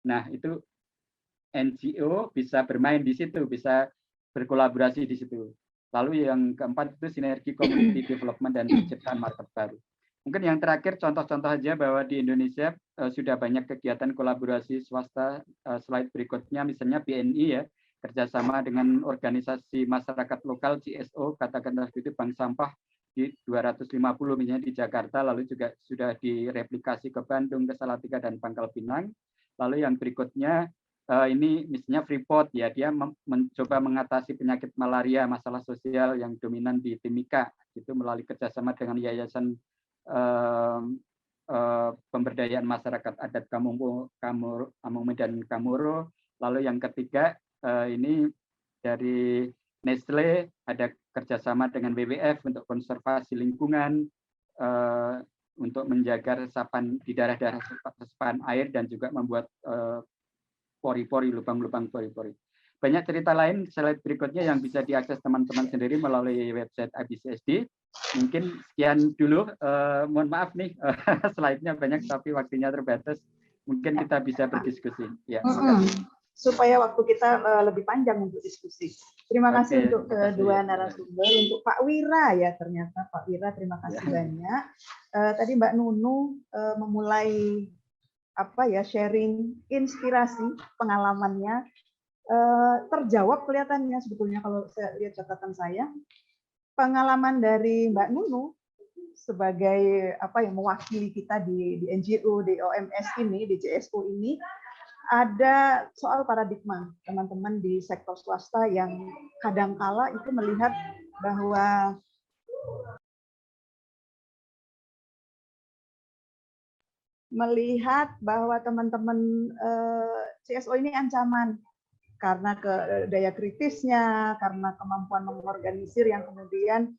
Nah, itu NGO bisa bermain di situ, bisa berkolaborasi di situ. Lalu yang keempat itu sinergi community development dan penciptaan market baru. Mungkin yang terakhir contoh-contoh aja bahwa di Indonesia sudah banyak kegiatan kolaborasi swasta. Slide berikutnya misalnya BNI ya, kerjasama dengan organisasi masyarakat lokal CSO, katakanlah itu bank sampah di 250 misalnya di Jakarta, lalu juga sudah direplikasi ke Bandung, ke Salatiga dan Pangkal Pinang. Lalu yang berikutnya ini misalnya Freeport ya, dia mencoba mengatasi penyakit malaria, masalah sosial yang dominan di Timika itu melalui kerjasama dengan Yayasan Pemberdayaan Masyarakat Adat Kamungme dan Kamoro. Lalu yang ketiga ini dari Nestle, ada kerjasama dengan WWF untuk konservasi lingkungan, untuk menjaga resapan di daerah-daerah resapan air dan juga membuat pori-pori, lubang-lubang pori-pori. Banyak cerita lain, slide berikutnya yang bisa diakses teman-teman sendiri melalui website ABCSD. Mungkin sekian dulu, mohon maaf nih, slide-nya banyak tapi waktunya terbatas. Mungkin kita bisa berdiskusi. Ya, supaya waktu kita lebih panjang untuk diskusi. Terima kasih untuk kedua narasumber, untuk Pak Wira ya, ternyata Pak Wira, terima kasih banyak. Tadi Mbak Nunu memulai sharing inspirasi pengalamannya, terjawab kelihatannya sebetulnya kalau saya lihat catatan saya. Pengalaman dari Mbak Nunu sebagai mewakili kita di NGO, di OMS ini, di CSO ini, ada soal paradigma teman-teman di sektor swasta yang kadangkala itu melihat bahwa teman-teman CSO ini ancaman karena daya kritisnya, karena kemampuan mengorganisir yang kemudian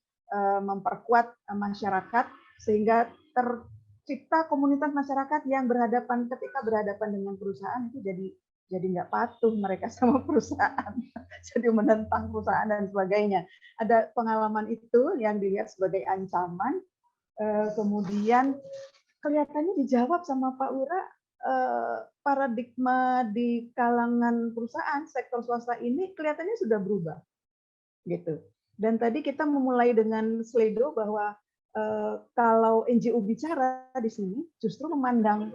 memperkuat masyarakat sehingga cipta komunitas masyarakat yang ketika berhadapan dengan perusahaan itu jadi nggak patuh mereka sama perusahaan, jadi menentang perusahaan dan sebagainya. Ada pengalaman itu yang dilihat sebagai ancaman, kemudian kelihatannya dijawab sama Pak Wira, paradigma di kalangan perusahaan sektor swasta ini kelihatannya sudah berubah, gitu. Dan tadi kita memulai dengan Slido bahwa kalau NGO bicara di sini justru memandang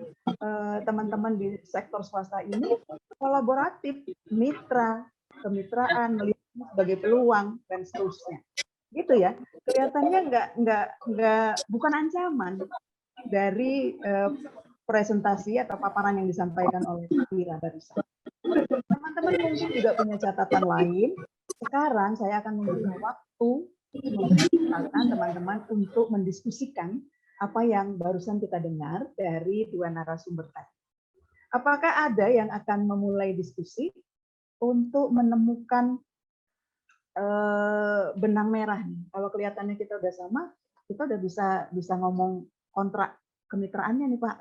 teman-teman di sektor swasta ini kolaboratif, mitra, kemitraan, melihat sebagai peluang dan seterusnya, gitu ya. Kelihatannya bukan ancaman dari presentasi atau paparan yang disampaikan oleh Pak Wira barusan. Teman-teman mungkin juga punya catatan lain. Sekarang saya akan membuka waktu teman-teman untuk mendiskusikan apa yang barusan kita dengar dari dua narasumber tadi. Apakah ada yang akan memulai diskusi untuk menemukan benang merah nih? Kalau kelihatannya kita udah sama, kita udah bisa ngomong kontrak kemitraannya nih Pak.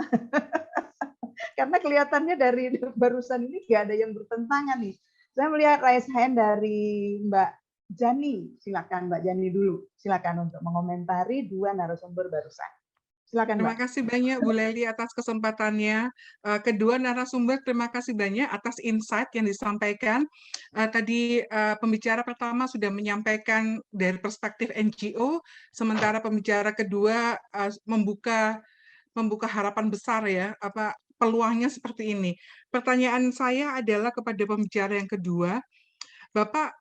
Karena kelihatannya dari barusan ini nggak ada yang bertentangan nih. Saya melihat raise hand dari Mbak Jani. Silakan Mbak Jani dulu. Silakan untuk mengomentari dua narasumber barusan. Silakan Mbak. Terima kasih banyak Bu Leli atas kesempatannya. Kedua narasumber, terima kasih banyak atas insight yang disampaikan. Tadi pembicara pertama sudah menyampaikan dari perspektif NGO, sementara pembicara kedua membuka harapan besar ya, peluangnya seperti ini. Pertanyaan saya adalah kepada pembicara yang kedua, Bapak,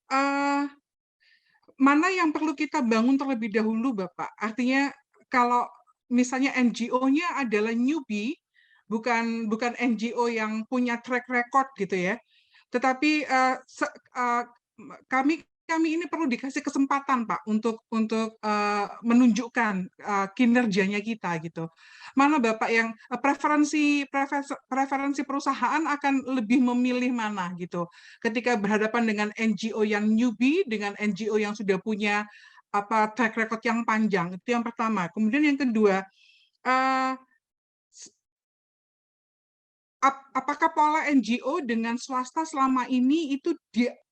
mana yang perlu kita bangun terlebih dahulu, Bapak? Artinya kalau misalnya NGO-nya adalah newbie, bukan NGO yang punya track record gitu ya, tetapi kami ini perlu dikasih kesempatan Pak untuk menunjukkan kinerjanya kita gitu. Mana Bapak yang preferensi perusahaan akan lebih memilih mana gitu. Ketika berhadapan dengan NGO yang newbie dengan NGO yang sudah punya track record yang panjang, itu yang pertama. Kemudian yang kedua, apakah pola NGO dengan swasta selama ini itu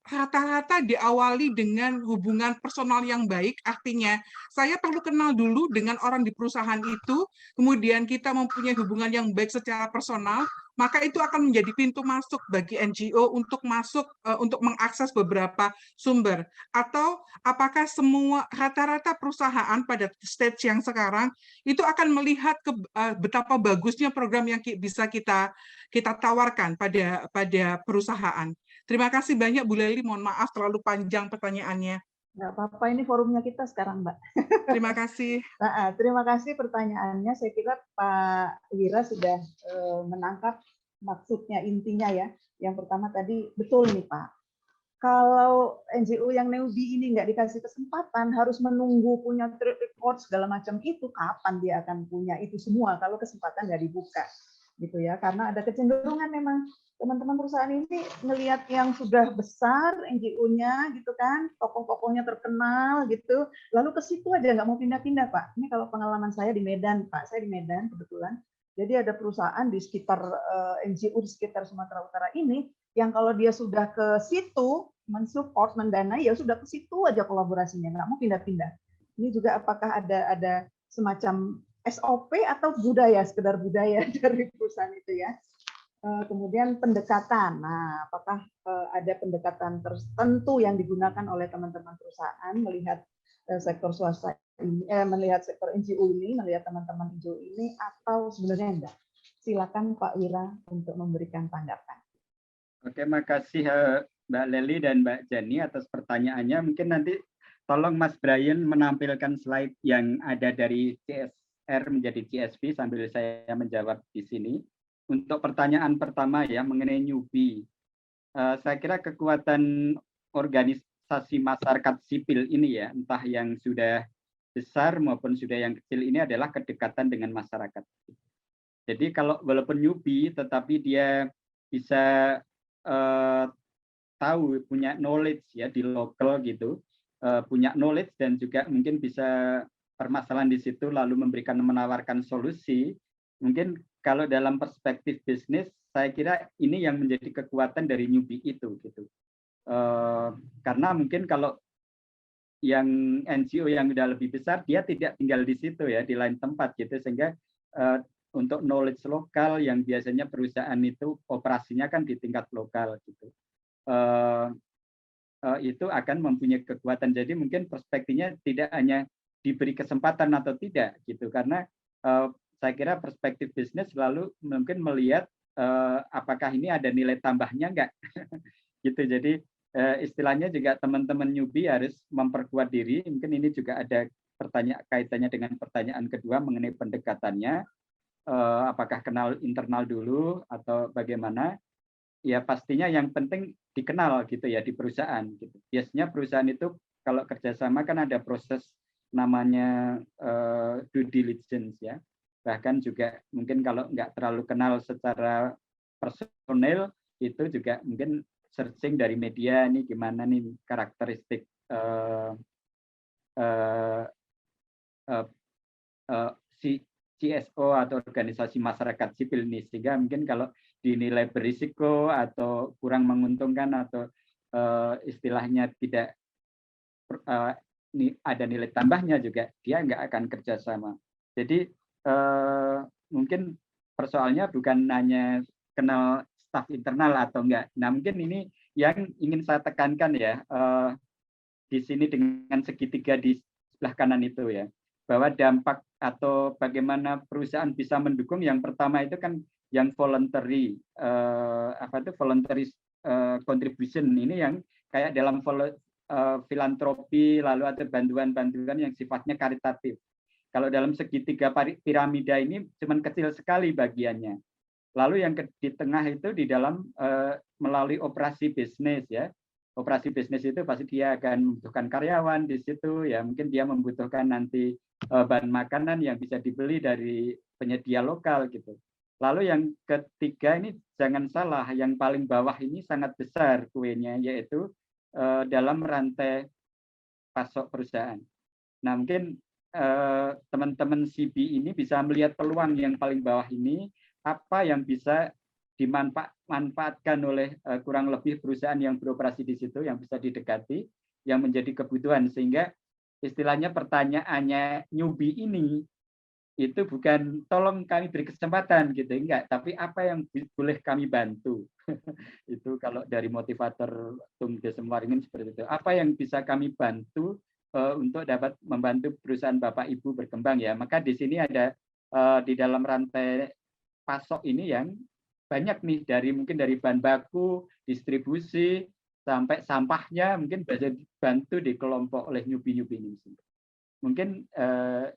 rata-rata diawali dengan hubungan personal yang baik, artinya saya perlu kenal dulu dengan orang di perusahaan itu, kemudian kita mempunyai hubungan yang baik secara personal, maka itu akan menjadi pintu masuk bagi NGO untuk masuk, untuk mengakses beberapa sumber. Atau apakah semua rata-rata perusahaan pada stage yang sekarang itu akan melihat betapa bagusnya program yang bisa kita tawarkan pada perusahaan. Terima kasih banyak Bu Leli, mohon maaf terlalu panjang pertanyaannya. Nggak apa-apa, ini forumnya kita sekarang Mbak. Terima kasih. Terima kasih pertanyaannya, saya kira Pak Wira sudah menangkap maksudnya, intinya ya. Yang pertama tadi, betul nih Pak, kalau NGO yang newbie ini nggak dikasih kesempatan, harus menunggu punya track record segala macam itu, kapan dia akan punya itu semua kalau kesempatan nggak dibuka, gitu ya. Karena ada kecenderungan memang teman-teman perusahaan ini melihat yang sudah besar NGO-nya, gitu kan, tokoh-tokohnya terkenal, gitu, lalu ke situ aja nggak mau pindah-pindah Pak. Ini kalau pengalaman saya di Medan Pak, saya di Medan kebetulan. Jadi ada perusahaan di sekitar NGO di sekitar Sumatera Utara ini yang kalau dia sudah ke situ mensupport, mendanai, ya sudah ke situ aja kolaborasinya, nggak mau pindah-pindah. Ini juga apakah ada semacam SOP atau budaya, sekedar budaya dari perusahaan itu ya. Kemudian pendekatan, nah apakah ada pendekatan tertentu yang digunakan oleh teman-teman perusahaan melihat sektor swasta ini, melihat sektor NGO ini, melihat teman-teman NGO ini, atau sebenarnya enggak? Silakan Pak Wira untuk memberikan tanggapan. Oke, makasih Mbak Leli dan Mbak Jani atas pertanyaannya. Mungkin nanti tolong Mas Brian menampilkan slide yang ada dari CSR menjadi CSV sambil saya menjawab di sini. Untuk pertanyaan pertama ya mengenai newbie, saya kira kekuatan organisasi masyarakat sipil ini ya, entah yang sudah besar maupun sudah yang kecil ini adalah kedekatan dengan masyarakat. Jadi kalau walaupun newbie, tetapi dia bisa tahu, punya knowledge ya di lokal gitu, punya knowledge dan juga mungkin bisa permasalahan di situ lalu menawarkan solusi, mungkin kalau dalam perspektif bisnis, saya kira ini yang menjadi kekuatan dari newbie itu gitu. Karena mungkin kalau yang NGO yang udah lebih besar, dia tidak tinggal di situ ya, di lain tempat gitu, sehingga untuk knowledge lokal yang biasanya perusahaan itu operasinya kan di tingkat lokal gitu, itu akan mempunyai kekuatan. Jadi mungkin perspektifnya tidak hanya diberi kesempatan atau tidak gitu, karena saya kira perspektif bisnis selalu mungkin melihat apakah ini ada nilai tambahnya enggak gitu. Jadi istilahnya juga teman-teman newbie harus memperkuat diri. Mungkin ini juga ada pertanyaan kaitannya dengan pertanyaan kedua mengenai pendekatannya, apakah kenal internal dulu atau bagaimana. Ya pastinya yang penting dikenal gitu ya di perusahaan gitu. Biasanya perusahaan itu kalau kerjasama kan ada proses namanya due diligence ya. Bahkan juga mungkin kalau nggak terlalu kenal secara personel, itu juga mungkin searching dari media nih gimana nih karakteristik si CSO atau organisasi masyarakat sipil ini, sehingga mungkin kalau dinilai berisiko atau kurang menguntungkan atau istilahnya tidak ada nilai tambahnya juga, dia nggak akan kerjasama. Jadi mungkin persoalannya bukan hanya kenal staf internal atau enggak. Nah mungkin ini yang ingin saya tekankan ya di sini dengan segitiga di sebelah kanan itu ya, bahwa dampak atau bagaimana perusahaan bisa mendukung, yang pertama itu kan yang voluntary voluntary contribution, ini yang kayak dalam filantropi, lalu ada bantuan-bantuan yang sifatnya karitatif. Kalau dalam segitiga piramida ini cuman kecil sekali bagiannya. Lalu yang di tengah itu di dalam melalui operasi bisnis ya. Operasi bisnis itu pasti dia akan membutuhkan karyawan di situ ya, mungkin dia membutuhkan nanti bahan makanan yang bisa dibeli dari penyedia lokal gitu. Lalu yang ketiga ini jangan salah, yang paling bawah ini sangat besar kuenya, yaitu dalam rantai pasok perusahaan. Nah mungkin teman-teman CB ini bisa melihat peluang yang paling bawah ini, apa yang bisa dimanfaatkan oleh kurang lebih perusahaan yang beroperasi di situ, yang bisa didekati, yang menjadi kebutuhan, sehingga istilahnya pertanyaannya newbie ini itu bukan tolong kami beri kesempatan gitu, enggak, tapi apa yang boleh kami bantu. Itu kalau dari motivator Tung Desem Waringin seperti itu, apa yang bisa kami bantu untuk dapat membantu perusahaan Bapak Ibu berkembang ya. Maka di sini ada di dalam rantai pasok ini yang banyak nih, dari mungkin dari bahan baku, distribusi, sampai sampahnya mungkin bisa dibantu di kelompok oleh newbie-newbie ini. Mungkin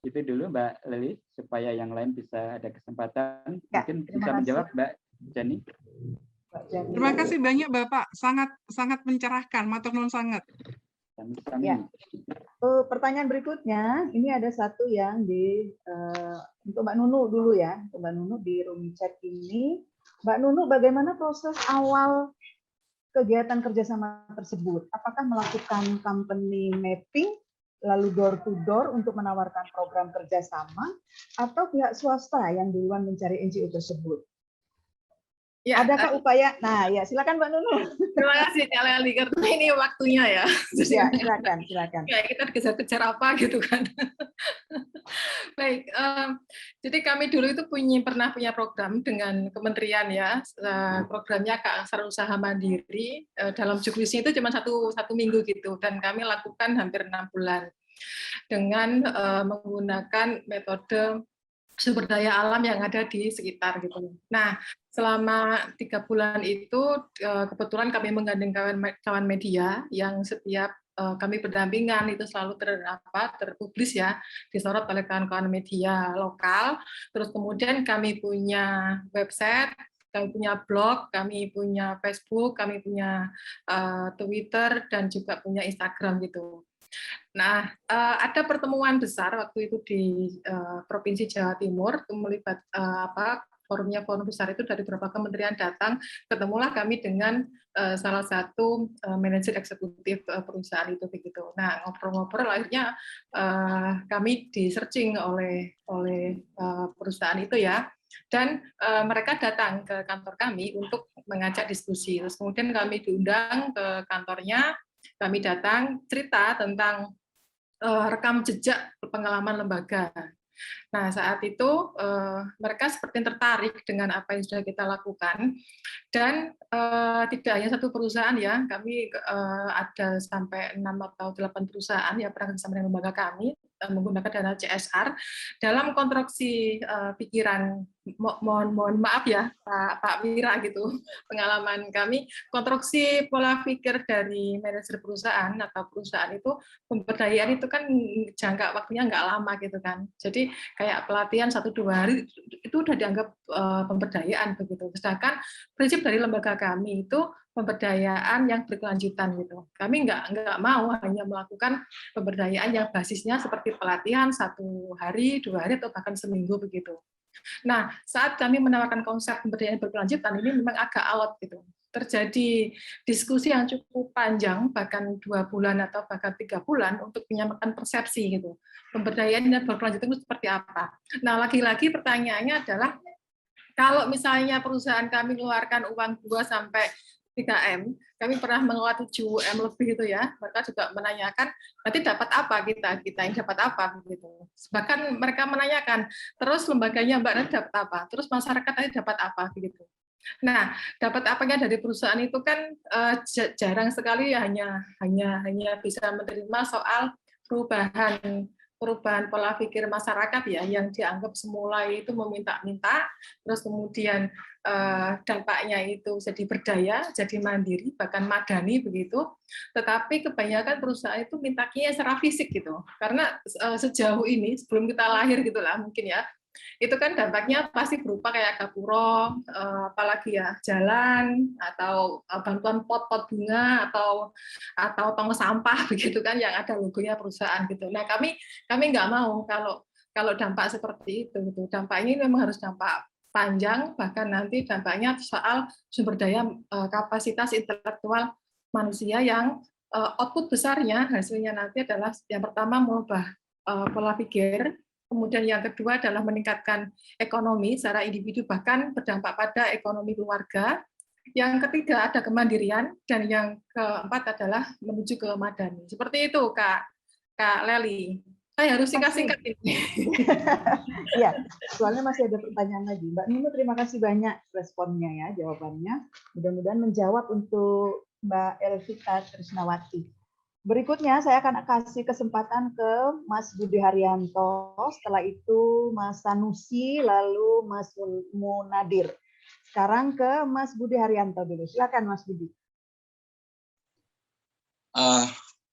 itu dulu Mbak Leli, supaya yang lain bisa ada kesempatan. Ya, mungkin bisa menjawab Mbak Jenny. Terima kasih banyak Bapak, sangat mencerahkan, matur nuwun sangat. Ya. Pertanyaan berikutnya, ini ada satu yang untuk Mbak Nunu dulu ya, untuk Mbak Nunu di room chat ini. Mbak Nunu, bagaimana proses awal kegiatan kerjasama tersebut? Apakah melakukan company mapping, lalu door to door untuk menawarkan program kerjasama, atau pihak swasta yang duluan mencari NGO tersebut? Ya, adakah upaya? Nah, ya silakan Mbak Nunu. Terima kasih Kak Leli, karena ini waktunya ya. Jadi, ya, silakan. Kayak kita kejar-kejar apa gitu kan. Baik, jadi kami dulu itu pernah punya program dengan kementerian ya, programnya Keaksaraan Usaha Mandiri, dalam juknisnya itu cuma satu minggu gitu, dan kami lakukan hampir 6 bulan dengan menggunakan metode sumber daya alam yang ada di sekitar gitu. Nah, selama 3 bulan itu kebetulan kami menggandeng kawan media yang setiap kami berdampingan itu selalu terpublis ya, disorot oleh kawan-kawan media lokal. Terus kemudian kami punya website, kami punya blog, kami punya Facebook, kami punya Twitter, dan juga punya Instagram gitu. Nah, ada pertemuan besar waktu itu di Provinsi Jawa Timur, melibat forumnya forum besar itu dari beberapa kementerian datang, ketemulah kami dengan salah satu manajer eksekutif perusahaan itu begitu. Nah, ngobrol-ngobrol akhirnya kami di searching oleh perusahaan itu ya. Dan mereka datang ke kantor kami untuk mengajak diskusi. Terus kemudian kami diundang ke kantornya, kami datang cerita tentang rekam jejak pengalaman lembaga. Nah, saat itu mereka seperti tertarik dengan apa yang sudah kita lakukan, dan tidak hanya satu perusahaan ya, kami ada sampai 6 atau 8 perusahaan yang pernah bersama dengan lembaga kami menggunakan dana CSR dalam konstruksi pikiran. Mohon maaf ya Pak Wira gitu, pengalaman kami konstruksi pola pikir dari manajer perusahaan atau perusahaan itu, pemberdayaan itu kan jangka waktunya nggak lama gitu kan, jadi kayak pelatihan 1-2 hari itu udah dianggap pemberdayaan begitu. Sedangkan prinsip dari lembaga kami itu pemberdayaan yang berkelanjutan gitu. Kami nggak mau hanya melakukan pemberdayaan yang basisnya seperti pelatihan 1 hari, 2 hari, atau bahkan seminggu begitu. Nah, saat kami menawarkan konsep pemberdayaan berkelanjutan ini memang agak alot gitu. Terjadi diskusi yang cukup panjang, bahkan 2 bulan atau bahkan 3 bulan untuk menyamakan persepsi gitu. Pemberdayaan dan berkelanjutan itu seperti apa? Nah, lagi-lagi pertanyaannya adalah kalau misalnya perusahaan kami mengeluarkan uang 2-3M, kami pernah mengelola 7M lebih itu ya, mereka juga menanyakan nanti dapat apa kita yang dapat apa begitu. Bahkan mereka menanyakan terus lembaganya Mbak nanti dapat apa, terus masyarakat nanti dapat apa begitu. Nah, dapat apanya dari perusahaan itu kan jarang sekali ya, hanya bisa menerima soal perubahan pola pikir masyarakat ya, yang dianggap semula itu meminta-minta, terus kemudian dampaknya itu jadi berdaya, jadi mandiri, bahkan madani begitu. Tetapi kebanyakan perusahaan itu mintanya secara fisik gitu, karena sejauh ini sebelum kita lahir gitulah mungkin ya, itu kan dampaknya pasti berupa kayak gapuro, apalagi ya jalan, atau bantuan pot-pot bunga, atau tong sampah begitu kan yang ada logonya perusahaan gitu. Nah, kami nggak mau kalau dampak seperti itu gitu. Dampaknya ini memang harus dampak panjang, bahkan nanti dampaknya soal sumber daya kapasitas intelektual manusia yang output besarnya hasilnya nanti adalah yang pertama merubah pola pikir. Kemudian yang kedua adalah meningkatkan ekonomi secara individu, bahkan berdampak pada ekonomi keluarga. Yang ketiga ada kemandirian, dan yang keempat adalah menuju ke madani. Seperti itu Kak Leli. Saya harus singkat-singkat ini. Iya, soalnya masih ada pertanyaan lagi. Mbak Nunu, terima kasih banyak responnya ya, jawabannya. Mudah-mudahan menjawab untuk Mbak Elvita Trisnawati. Berikutnya saya akan kasih kesempatan ke Mas Budi Haryanto, setelah itu Mas Sanusi, lalu Mas Munadir. Sekarang ke Mas Budi Haryanto dulu. Silakan Mas Budi.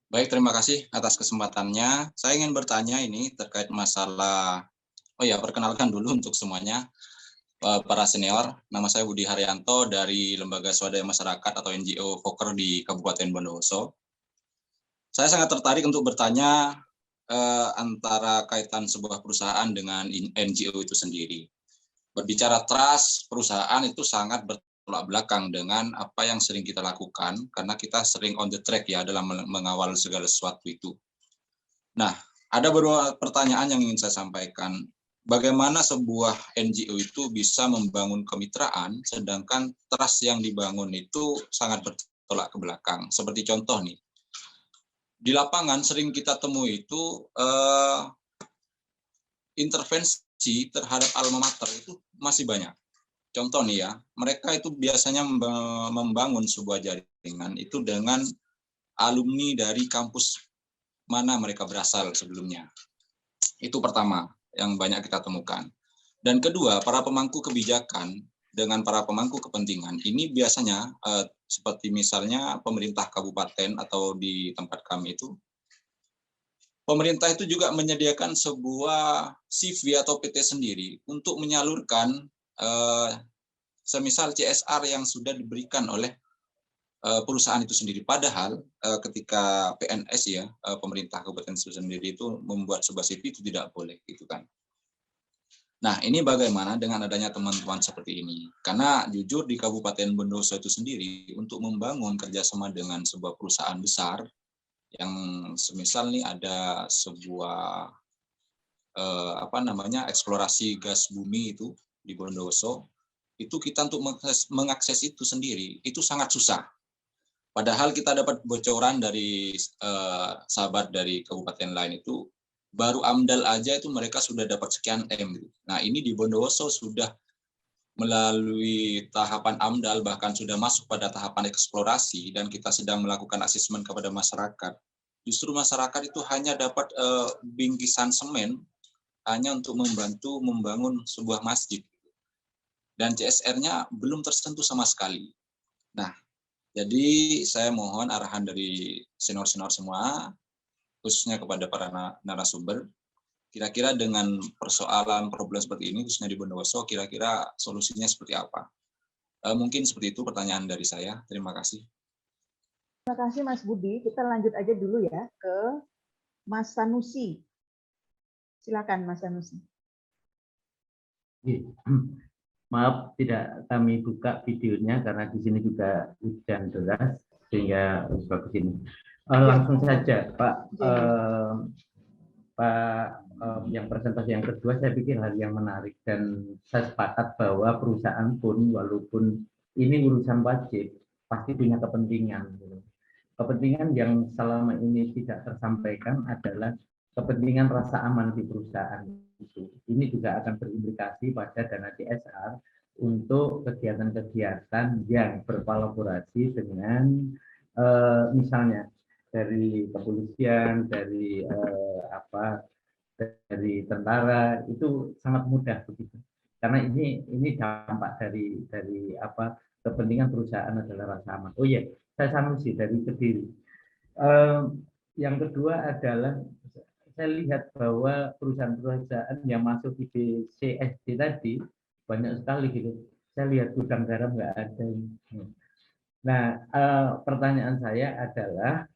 Baik, terima kasih atas kesempatannya. Saya ingin bertanya ini terkait masalah, perkenalkan dulu untuk semuanya, para senior. Nama saya Budi Haryanto dari Lembaga Swadaya Masyarakat atau NGO Fokker di Kabupaten Bondowoso. Saya sangat tertarik untuk bertanya antara kaitan sebuah perusahaan dengan NGO itu sendiri. Berbicara trust, perusahaan itu sangat bertolak belakang dengan apa yang sering kita lakukan, karena kita sering on the track ya dalam mengawal segala sesuatu itu. Nah, ada beberapa pertanyaan yang ingin saya sampaikan. Bagaimana sebuah NGO itu bisa membangun kemitraan, sedangkan trust yang dibangun itu sangat bertolak ke belakang. Seperti contoh nih, di lapangan sering kita temui itu intervensi terhadap alma mater itu masih banyak. Contoh nih ya, mereka itu biasanya membangun sebuah jaringan itu dengan alumni dari kampus mana mereka berasal sebelumnya. Itu pertama yang banyak kita temukan. Dan kedua, para pemangku kebijakan dengan para pemangku kepentingan ini biasanya seperti misalnya pemerintah kabupaten atau di tempat kami itu, pemerintah itu juga menyediakan sebuah CV atau PT sendiri untuk menyalurkan semisal CSR yang sudah diberikan oleh perusahaan itu sendiri. Padahal ketika PNS ya, pemerintah kabupaten itu sendiri itu membuat sebuah CV itu tidak boleh gitu kan. Nah, ini bagaimana dengan adanya teman-teman seperti ini? Karena jujur di Kabupaten Bondowoso itu sendiri untuk membangun kerjasama dengan sebuah perusahaan besar yang semisal nih ada sebuah eksplorasi gas bumi itu di Bondowoso, itu kita untuk mengakses itu sendiri itu sangat susah. Padahal kita dapat bocoran dari sahabat dari kabupaten lain itu, baru AMDAL aja itu mereka sudah dapat sekian M. Nah ini di Bondowoso sudah melalui tahapan AMDAL, bahkan sudah masuk pada tahapan eksplorasi, dan kita sedang melakukan asesmen kepada masyarakat. Justru masyarakat itu hanya dapat bingkisan semen hanya untuk membantu membangun sebuah masjid. Dan CSR-nya belum tersentuh sama sekali. Nah, jadi saya mohon arahan dari senior-senior semua, khususnya kepada para narasumber, kira-kira dengan persoalan problem seperti ini, khususnya di Bondowoso, kira-kira solusinya seperti apa? Mungkin seperti itu pertanyaan dari saya. Terima kasih. Terima kasih Mas Budi. Kita lanjut aja dulu ya ke Mas Sanusi. Silakan Mas Sanusi. Maaf tidak kami buka videonya karena di sini juga hujan deras sehingga harus bagus ini. Langsung saja Pak. Yang presentasi yang kedua saya pikir hal yang menarik, dan saya sepakat bahwa perusahaan pun walaupun ini urusan wajib pasti punya kepentingan. Kepentingan yang selama ini tidak tersampaikan adalah kepentingan rasa aman di perusahaan. Ini juga akan berimplikasi pada dana CSR untuk kegiatan-kegiatan yang berkolaborasi dengan misalnya dari kepolisian, dari dari tentara, itu sangat mudah begitu. Karena ini dampak dari kepentingan perusahaan adalah rasa aman. Oh iya, saya Sanusi dari Kediri. Yang kedua adalah saya lihat bahwa perusahaan-perusahaan yang masuk di BCSD tadi banyak sekali gitu. Saya lihat gudang garam nggak ada. Nah, pertanyaan saya adalah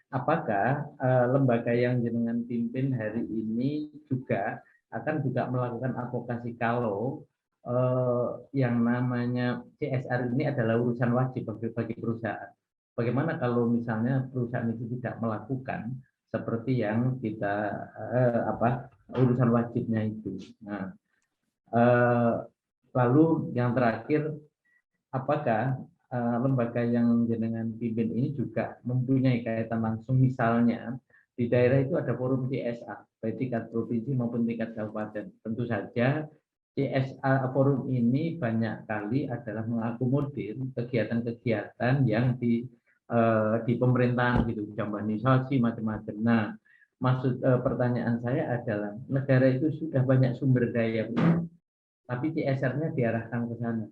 apakah lembaga yang jenengan pimpin hari ini juga akan melakukan advokasi kalau yang namanya CSR ini adalah urusan wajib bagi perusahaan. Bagaimana kalau misalnya perusahaan itu tidak melakukan seperti yang kita urusan wajibnya itu. Nah, lalu yang terakhir, apakah lembaga yang jenengan pimpin ini juga mempunyai kaitan langsung, misalnya di daerah itu ada forum CSR baik tingkat provinsi maupun tingkat kabupaten. Tentu saja CSR forum ini banyak kali adalah mengakomodir kegiatan-kegiatan yang di pemerintahan gitu, jambanisasi macam-macam. Nah, maksud pertanyaan saya adalah negara itu sudah banyak sumber daya, tapi CSR-nya diarahkan ke sana.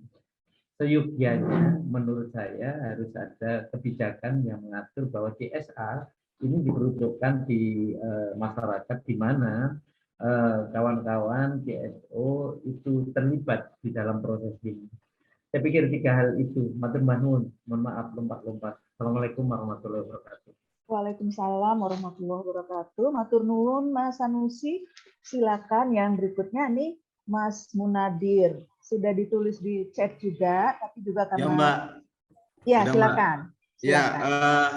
Seyogyanya menurut saya harus ada kebijakan yang mengatur bahwa CSR ini diperuntukkan di masyarakat, di mana kawan-kawan CSO itu terlibat di dalam proses ini. Saya pikir 3 hal itu. Matur nuwun, mohon maaf lompat-lompat. Assalamualaikum warahmatullahi wabarakatuh. Waalaikumsalam warahmatullahi wabarakatuh. Matur nuwun Mas Sanusi. Silakan yang berikutnya nih Mas Munadir. Sudah ditulis di chat juga, tapi juga karena ya Mbak. Ya, silakan. Ya,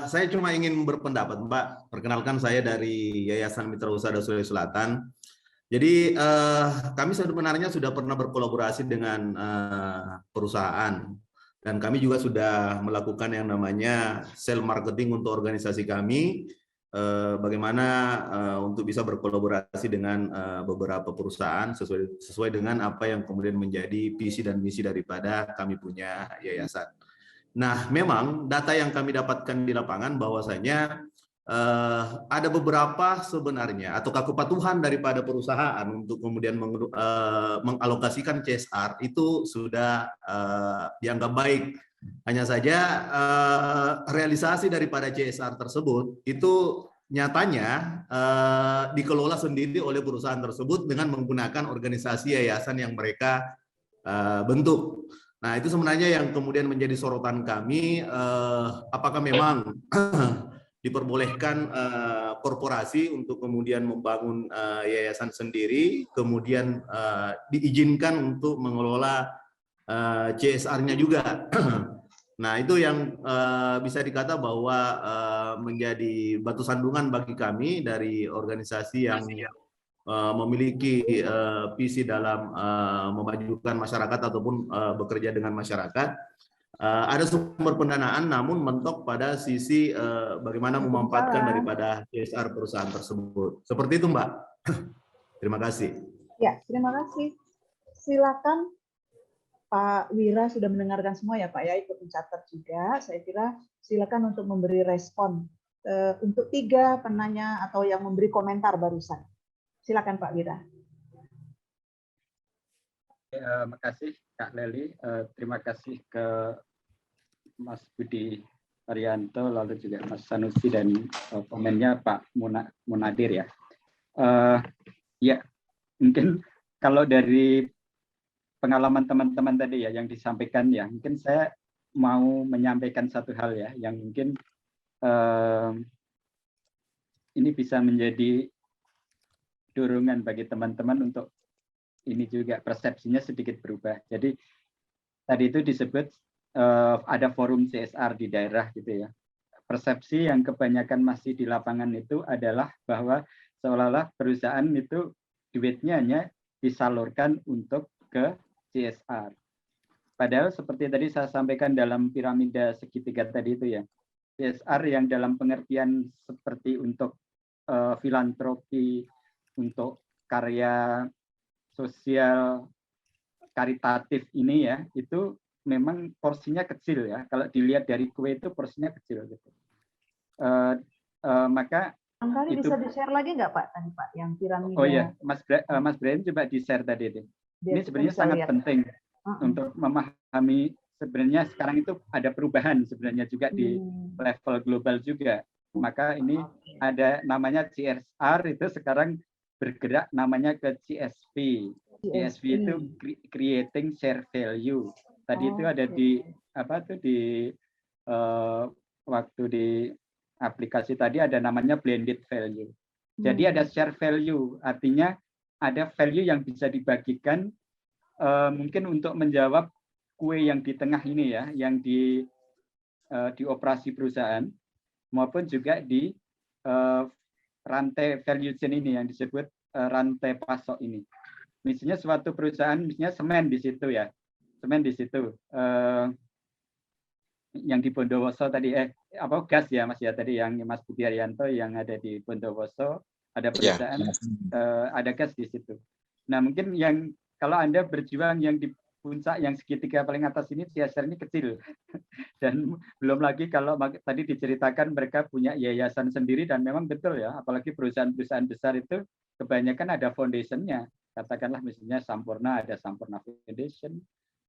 saya cuma ingin berpendapat Mbak. Perkenalkan saya dari Yayasan Mitra Usaha Sulawesi Selatan. Jadi kami sebenarnya sudah pernah berkolaborasi dengan perusahaan, dan kami juga sudah melakukan yang namanya sales marketing untuk organisasi kami, bagaimana untuk bisa berkolaborasi dengan beberapa perusahaan sesuai dengan apa yang kemudian menjadi visi dan misi daripada kami punya yayasan. Nah, memang data yang kami dapatkan di lapangan bahwasanya ada beberapa sebenarnya atau kepatuhan daripada perusahaan untuk kemudian mengalokasikan CSR itu sudah dianggap baik. Hanya saja realisasi daripada CSR tersebut itu nyatanya dikelola sendiri oleh perusahaan tersebut dengan menggunakan organisasi yayasan yang mereka bentuk. Nah, itu sebenarnya yang kemudian menjadi sorotan kami, apakah memang diperbolehkan korporasi untuk kemudian membangun yayasan sendiri, kemudian diizinkan untuk mengelola CSR-nya juga. Nah, itu yang bisa dikata bahwa menjadi batu sandungan bagi kami dari organisasi yang memiliki visi dalam memajukan masyarakat ataupun bekerja dengan masyarakat, ada sumber pendanaan namun mentok pada sisi bagaimana memanfaatkan daripada CSR perusahaan tersebut. Seperti itu, Mbak. Terima kasih. Ya, terima kasih. Silakan Pak Wira sudah mendengarkan semua ya Pak ya, ikut mencatat juga. Saya kira silakan untuk memberi respon untuk 3 penanya atau yang memberi komentar barusan. Silakan Pak Wira. Terima kasih Kak Leli. Terima kasih ke Mas Budi Haryanto, lalu juga Mas Sanusi dan komennya Pak Munadir ya. Ya, mungkin kalau dari pengalaman teman-teman tadi ya yang disampaikan ya, mungkin saya mau menyampaikan satu hal ya yang mungkin ini bisa menjadi dorongan bagi teman-teman untuk ini juga persepsinya sedikit berubah. Jadi tadi itu disebut ada forum CSR di daerah gitu ya. Persepsi yang kebanyakan masih di lapangan itu adalah bahwa seolah-olah perusahaan itu duitnya hanya disalurkan untuk ke CSR. Padahal seperti tadi saya sampaikan dalam piramida segitiga tadi itu ya, CSR yang dalam pengertian seperti untuk filantropi, untuk karya sosial karitatif ini ya, itu memang porsinya kecil ya. Kalau dilihat dari kue itu porsinya kecil gitu. Maka Angkali itu, bisa di-share lagi nggak Pak tadi Pak yang piramida? Oh iya, Mas Brian coba di-share tadi itu. Ini sebenarnya sangat penting untuk memahami sebenarnya sekarang itu ada perubahan sebenarnya juga di level global juga. Maka ini ada namanya CSR itu sekarang bergerak namanya ke CSV. CSV itu creating share value. Tadi itu ada di apa tuh di waktu di aplikasi tadi ada namanya blended value. Jadi ada share value, artinya ada value yang bisa dibagikan mungkin untuk menjawab kue yang di tengah ini ya, yang di operasi perusahaan maupun juga di rantai value chain ini yang disebut rantai pasok ini. Misalnya suatu perusahaan, misalnya semen di situ ya, semen di situ. Yang di Bondowoso tadi, apa gas ya Mas ya tadi yang Mas Budi Haryanto yang ada di Bondowoso. Ada perusahaan, ada gas di situ. Nah mungkin yang kalau Anda berjuang yang di puncak yang segitiga paling atas ini CSR ini kecil. Dan belum lagi kalau tadi diceritakan mereka punya yayasan sendiri dan memang betul ya, apalagi perusahaan-perusahaan besar itu kebanyakan ada foundation-nya. Katakanlah misalnya Sampurna, ada Sampurna Foundation,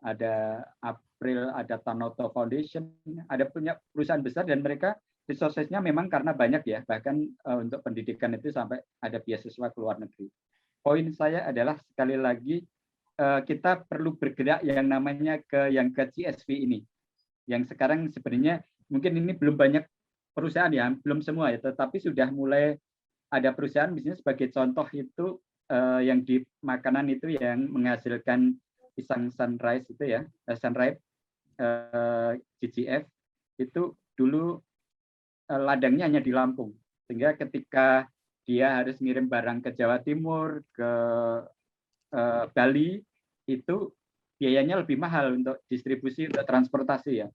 ada April, ada Tanoto Foundation, ada punya perusahaan besar dan mereka resources-nya memang karena banyak ya, bahkan untuk pendidikan itu sampai ada beasiswa ke luar negeri. Poin saya adalah sekali lagi kita perlu bergerak yang namanya ke CSV ini. Yang sekarang sebenarnya mungkin ini belum banyak perusahaan ya, belum semua ya, tetapi sudah mulai ada perusahaan misalnya sebagai contoh itu yang di makanan itu yang menghasilkan pisang sunrise itu ya, sunrise GGF itu dulu ladangnya hanya di Lampung, sehingga ketika dia harus ngirim barang ke Jawa Timur, ke Bali, itu biayanya lebih mahal untuk distribusi, untuk transportasi ya.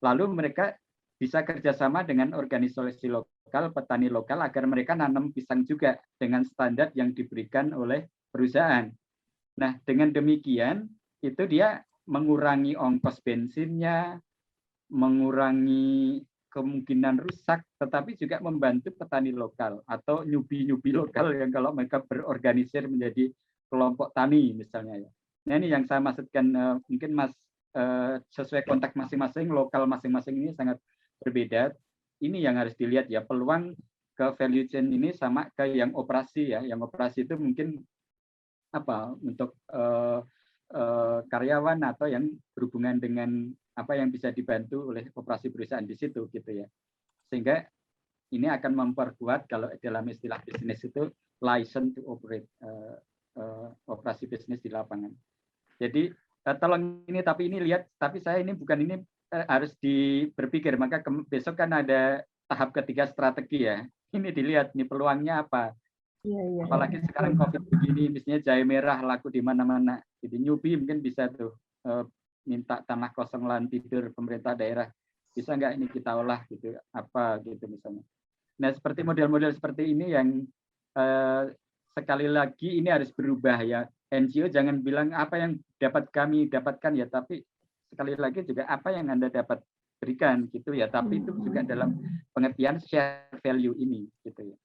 Lalu mereka bisa kerjasama dengan organisasi lokal, petani lokal, agar mereka nanam pisang juga dengan standar yang diberikan oleh perusahaan. Nah, dengan demikian, itu dia mengurangi ongkos bensinnya, mengurangi kemungkinan rusak, tetapi juga membantu petani lokal atau nyubi-nyubi lokal yang kalau mereka berorganisir menjadi kelompok tani misalnya ya. Nah ini yang saya maksudkan, mungkin Mas sesuai konteks masing-masing, lokal masing-masing ini sangat berbeda. Ini yang harus dilihat ya, peluang ke value chain ini sama ke yang operasi ya. Yang operasi itu mungkin apa untuk karyawan atau yang berhubungan dengan apa yang bisa dibantu oleh operasi perusahaan di situ gitu ya, sehingga ini akan memperkuat kalau dalam istilah bisnis itu license to operate, operasi bisnis di lapangan. Jadi tolong ini, tapi ini lihat, tapi saya ini bukan ini harus berpikir, maka besok kan ada tahap ketiga strategi ya, ini dilihat nih peluangnya apa, Iya. Apalagi sekarang COVID begini, misalnya jahe merah laku di mana-mana. Jadi newbie mungkin bisa tuh minta tanah kosong lahan tidur pemerintah daerah. Bisa nggak ini kita olah gitu, apa gitu misalnya. Nah, seperti model-model seperti ini yang sekali lagi ini harus berubah ya. NGO jangan bilang apa yang dapat kami dapatkan ya, tapi sekali lagi juga apa yang Anda dapat berikan gitu ya. Tapi itu juga dalam pengertian share value ini gitu ya.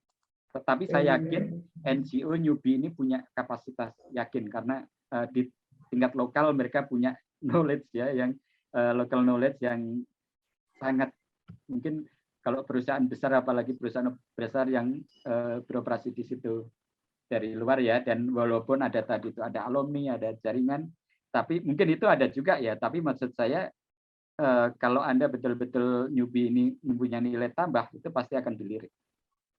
Tetapi saya yakin NGO newbie ini punya kapasitas, yakin karena di tingkat lokal mereka punya knowledge ya, yang local knowledge yang sangat mungkin kalau perusahaan besar, apalagi perusahaan besar yang beroperasi di situ dari luar ya, dan walaupun ada tadi itu ada alumni, ada jaringan, tapi mungkin itu ada juga ya. Tapi maksud saya kalau Anda betul-betul newbie ini mempunyai nilai tambah, itu pasti akan dilirik.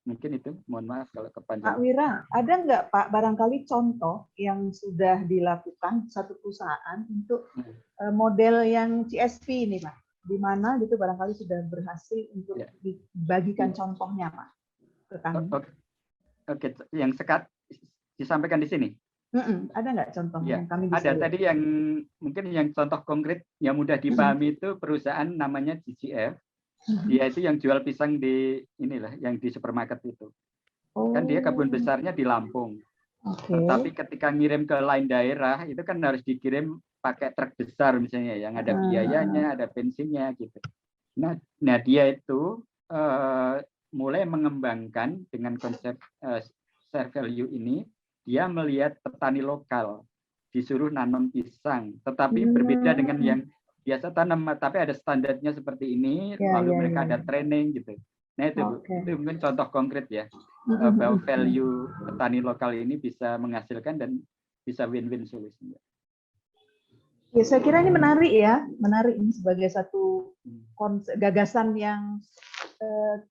Mungkin itu, mohon maaf kalau kepanjangan. Pak Wira, ada nggak Pak barangkali contoh yang sudah dilakukan satu perusahaan untuk model yang CSP ini Pak? Di mana gitu barangkali sudah berhasil untuk dibagikan contohnya Pak ke kami. Oke, yang disampaikan di sini? Ada nggak contoh ya, yang kami bisa ada lihat? tadi yang mungkin yang contoh konkret yang mudah dipahami itu perusahaan namanya GGF. Dia itu yang jual pisang di inilah, yang di supermarket itu. Kan dia kebun besarnya di Lampung. Tetapi ketika ngirim ke lain daerah itu kan harus dikirim pakai truk besar misalnya, yang ada biayanya, ada bensinnya gitu. Nah dia itu mulai mengembangkan dengan konsep share value ini. Dia melihat petani lokal disuruh nanam pisang, tetapi berbeda dengan yang biasa tanam, tapi ada standarnya seperti ini, lalu mereka ada training gitu. Nah itu mungkin contoh konkret ya, bahwa value petani lokal ini bisa menghasilkan dan bisa win-win solution. Ya, saya kira ini menarik ya, menarik ini sebagai satu gagasan yang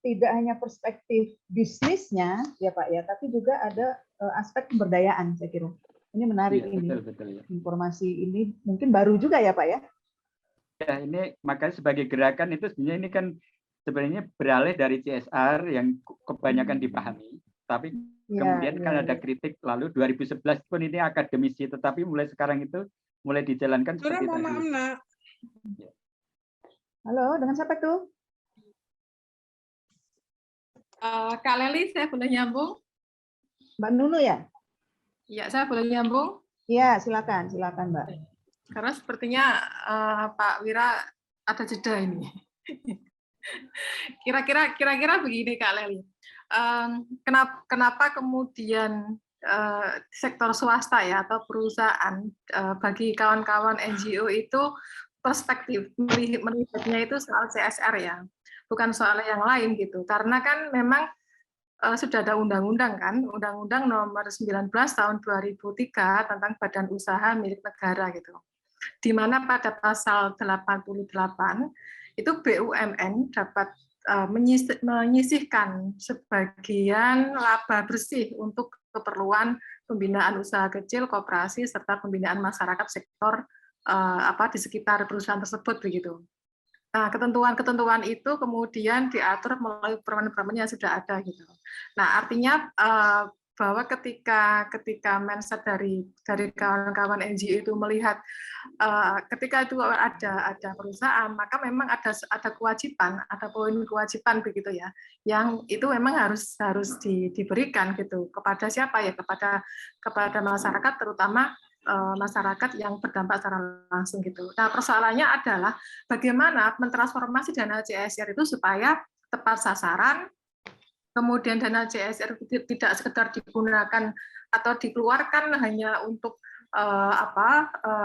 tidak hanya perspektif bisnisnya ya Pak ya, tapi juga ada aspek pemberdayaan saya kira. Ini menarik ya, ini. Betul, ya. Informasi ini mungkin baru juga ya Pak ya. Ya, ini makanya sebagai gerakan itu sebenarnya ini kan sebenarnya beralih dari CSR yang kebanyakan dipahami, tapi kemudian kan ada kritik, lalu 2011 pun ini akademisi, tetapi mulai sekarang itu mulai dijalankan seperti tadi. Halo, dengan siapa tuh? Kak Leli, saya boleh nyambung? Mbak Nunu ya? Iya, saya boleh nyambung? Iya, silakan Mbak. Karena sepertinya Pak Wira ada jeda ini. Kira-kira begini Kak Leli. Kenapa kemudian sektor swasta ya atau perusahaan bagi kawan-kawan NGO itu perspektif melihatnya itu soal CSR ya, bukan soal yang lain gitu. Karena kan memang sudah ada undang-undang kan, Undang-Undang Nomor 19 Tahun 2003 tentang Badan Usaha Milik Negara gitu. Di mana pada pasal 88 itu BUMN dapat menyisihkan sebagian laba bersih untuk keperluan pembinaan usaha kecil, koperasi serta pembinaan masyarakat sektor di sekitar perusahaan tersebut begitu. Nah, ketentuan-ketentuan itu kemudian diatur melalui permen-permen yang sudah ada gitu. Nah, artinya bahwa ketika mindset dari kawan-kawan NGO itu melihat ketika itu ada perusahaan, maka memang ada kewajiban, ada poin kewajiban begitu ya, yang itu memang harus diberikan gitu kepada siapa ya, kepada masyarakat, terutama masyarakat yang berdampak secara langsung gitu. Nah, persoalannya adalah bagaimana mentransformasi dana CSR itu supaya tepat sasaran. Kemudian dana CSR tidak sekedar digunakan atau dikeluarkan hanya untuk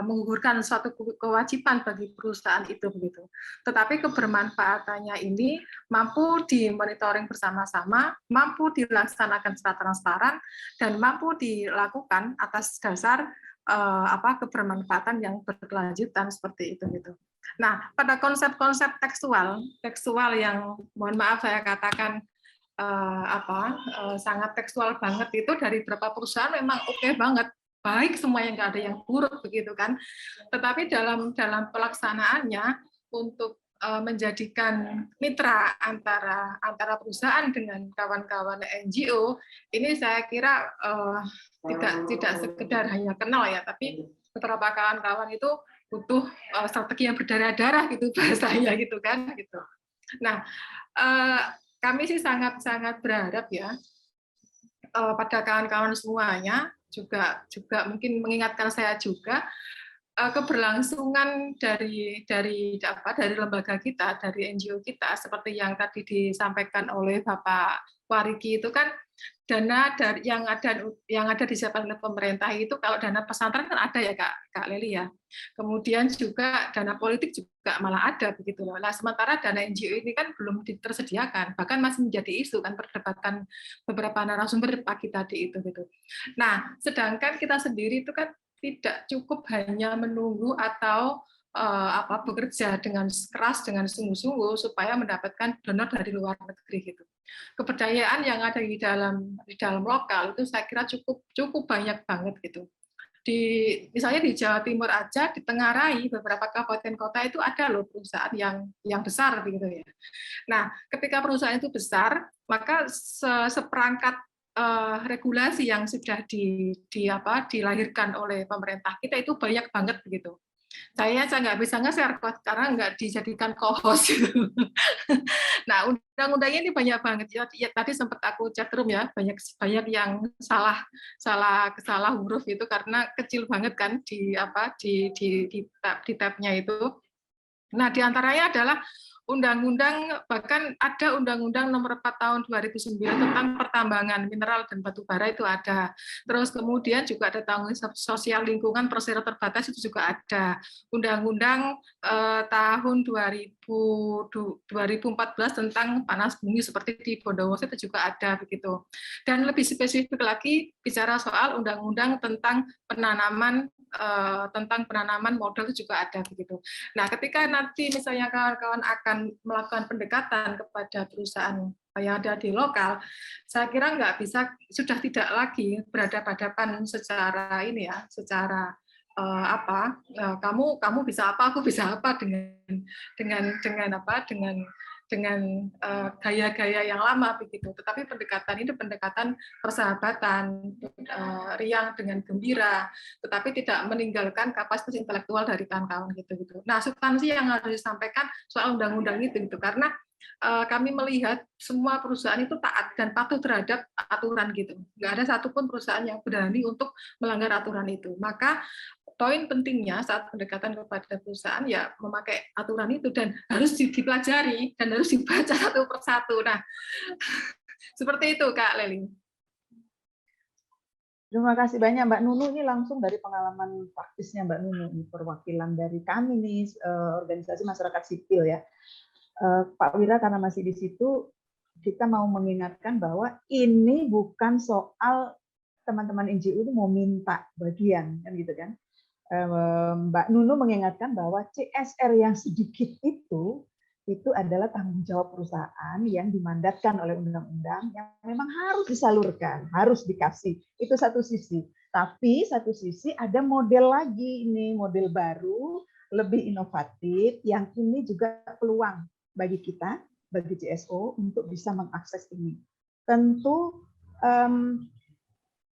menggugurkan suatu kewajiban bagi perusahaan itu begitu. Tetapi kebermanfaatannya ini mampu dimonitoring bersama-sama, mampu dilaksanakan secara transparan dan mampu dilakukan atas dasar kebermanfaatan yang berkelanjutan seperti itu gitu. Nah, pada konsep-konsep tekstual yang mohon maaf saya katakan sangat tekstual banget itu dari beberapa perusahaan memang oke banget, baik semuanya, nggak ada yang buruk begitu kan. Tetapi dalam pelaksanaannya untuk menjadikan mitra antara perusahaan dengan kawan-kawan NGO ini saya kira tidak sekedar hanya kenal ya, tapi beberapa kawan-kawan itu butuh strategi yang berdarah-darah gitu bahasanya gitu kan gitu. Nah, kami sih sangat berharap ya pada kawan-kawan semuanya juga mungkin mengingatkan saya juga keberlangsungan dari lembaga kita, dari NGO kita, seperti yang tadi disampaikan oleh Bapak Wariki itu kan dana yang ada disiapkan oleh pemerintah itu, kalau dana pesantren kan ada ya Kak Leli ya. Kemudian juga dana politik juga malah ada begitu loh. Nah, sementara dana NGO ini kan belum tersediakan, bahkan masih menjadi isu kan perdebatan beberapa narasumber pagi tadi itu gitu. Nah, sedangkan kita sendiri itu kan tidak cukup hanya menunggu atau bekerja dengan keras, dengan sungguh-sungguh supaya mendapatkan donor dari luar negeri gitu. Kepercayaan yang ada di dalam lokal itu saya kira cukup banyak banget gitu. Misalnya di Jawa Timur aja, di Tenggarai beberapa kabupaten kota itu ada loh perusahaan yang besar begitu ya. Nah, ketika perusahaan itu besar, maka seperangkat regulasi yang sudah dilahirkan oleh pemerintah kita itu banyak banget begitu. Saya nggak bisa nge-share karena nggak dijadikan co-host. Nah, undang-undangnya ini banyak banget. Ya, tadi sempat aku chatroom ya, banyak yang salah huruf itu karena kecil banget kan di tab-nya itu. Nah, diantaranya adalah undang-undang, bahkan ada Undang-Undang Nomor 4 Tahun 2009 tentang pertambangan mineral dan batu bara itu ada. Terus kemudian juga ada tanggung jawab sosial lingkungan persero terbatas itu juga ada. Undang-Undang tahun 2014 tentang panas bumi seperti di Bondowoso itu juga ada begitu. Dan lebih spesifik lagi bicara soal undang-undang tentang penanaman modal itu juga ada begitu. Nah, ketika nanti misalnya kawan-kawan akan melakukan pendekatan kepada perusahaan yang ada di lokal, saya kira sudah tidak lagi berhadapan secara ini ya, secara kamu bisa apa, aku bisa apa dengan gaya-gaya yang lama begitu. Tetapi pendekatan ini pendekatan persahabatan, riang dengan gembira, tetapi tidak meninggalkan kapasitas intelektual dari kawan-kawan gitu. Nah, substansi yang harus disampaikan soal undang-undang itu gitu, karena kami melihat semua perusahaan itu taat dan patuh terhadap aturan gitu. Nggak ada satupun perusahaan yang berani untuk melanggar aturan itu. Maka poin pentingnya saat pendekatan kepada perusahaan ya memakai aturan itu dan harus dipelajari dan harus dibaca satu persatu. Nah, seperti itu Kak Leli. Terima kasih banyak Mbak Nunu, ini langsung dari pengalaman praktisnya Mbak Nunu, ini perwakilan dari kami nih organisasi masyarakat sipil ya. Pak Wira karena masih di situ, kita mau mengingatkan bahwa ini bukan soal teman-teman NGO itu mau minta bagian kan gitu kan. Mbak Nunu mengingatkan bahwa CSR yang sedikit itu adalah tanggung jawab perusahaan yang dimandatkan oleh undang-undang yang memang harus disalurkan, harus dikasih. Itu satu sisi. Tapi satu sisi ada model lagi ini, model baru, lebih inovatif, yang ini juga peluang bagi kita, bagi CSO untuk bisa mengakses ini. Tentu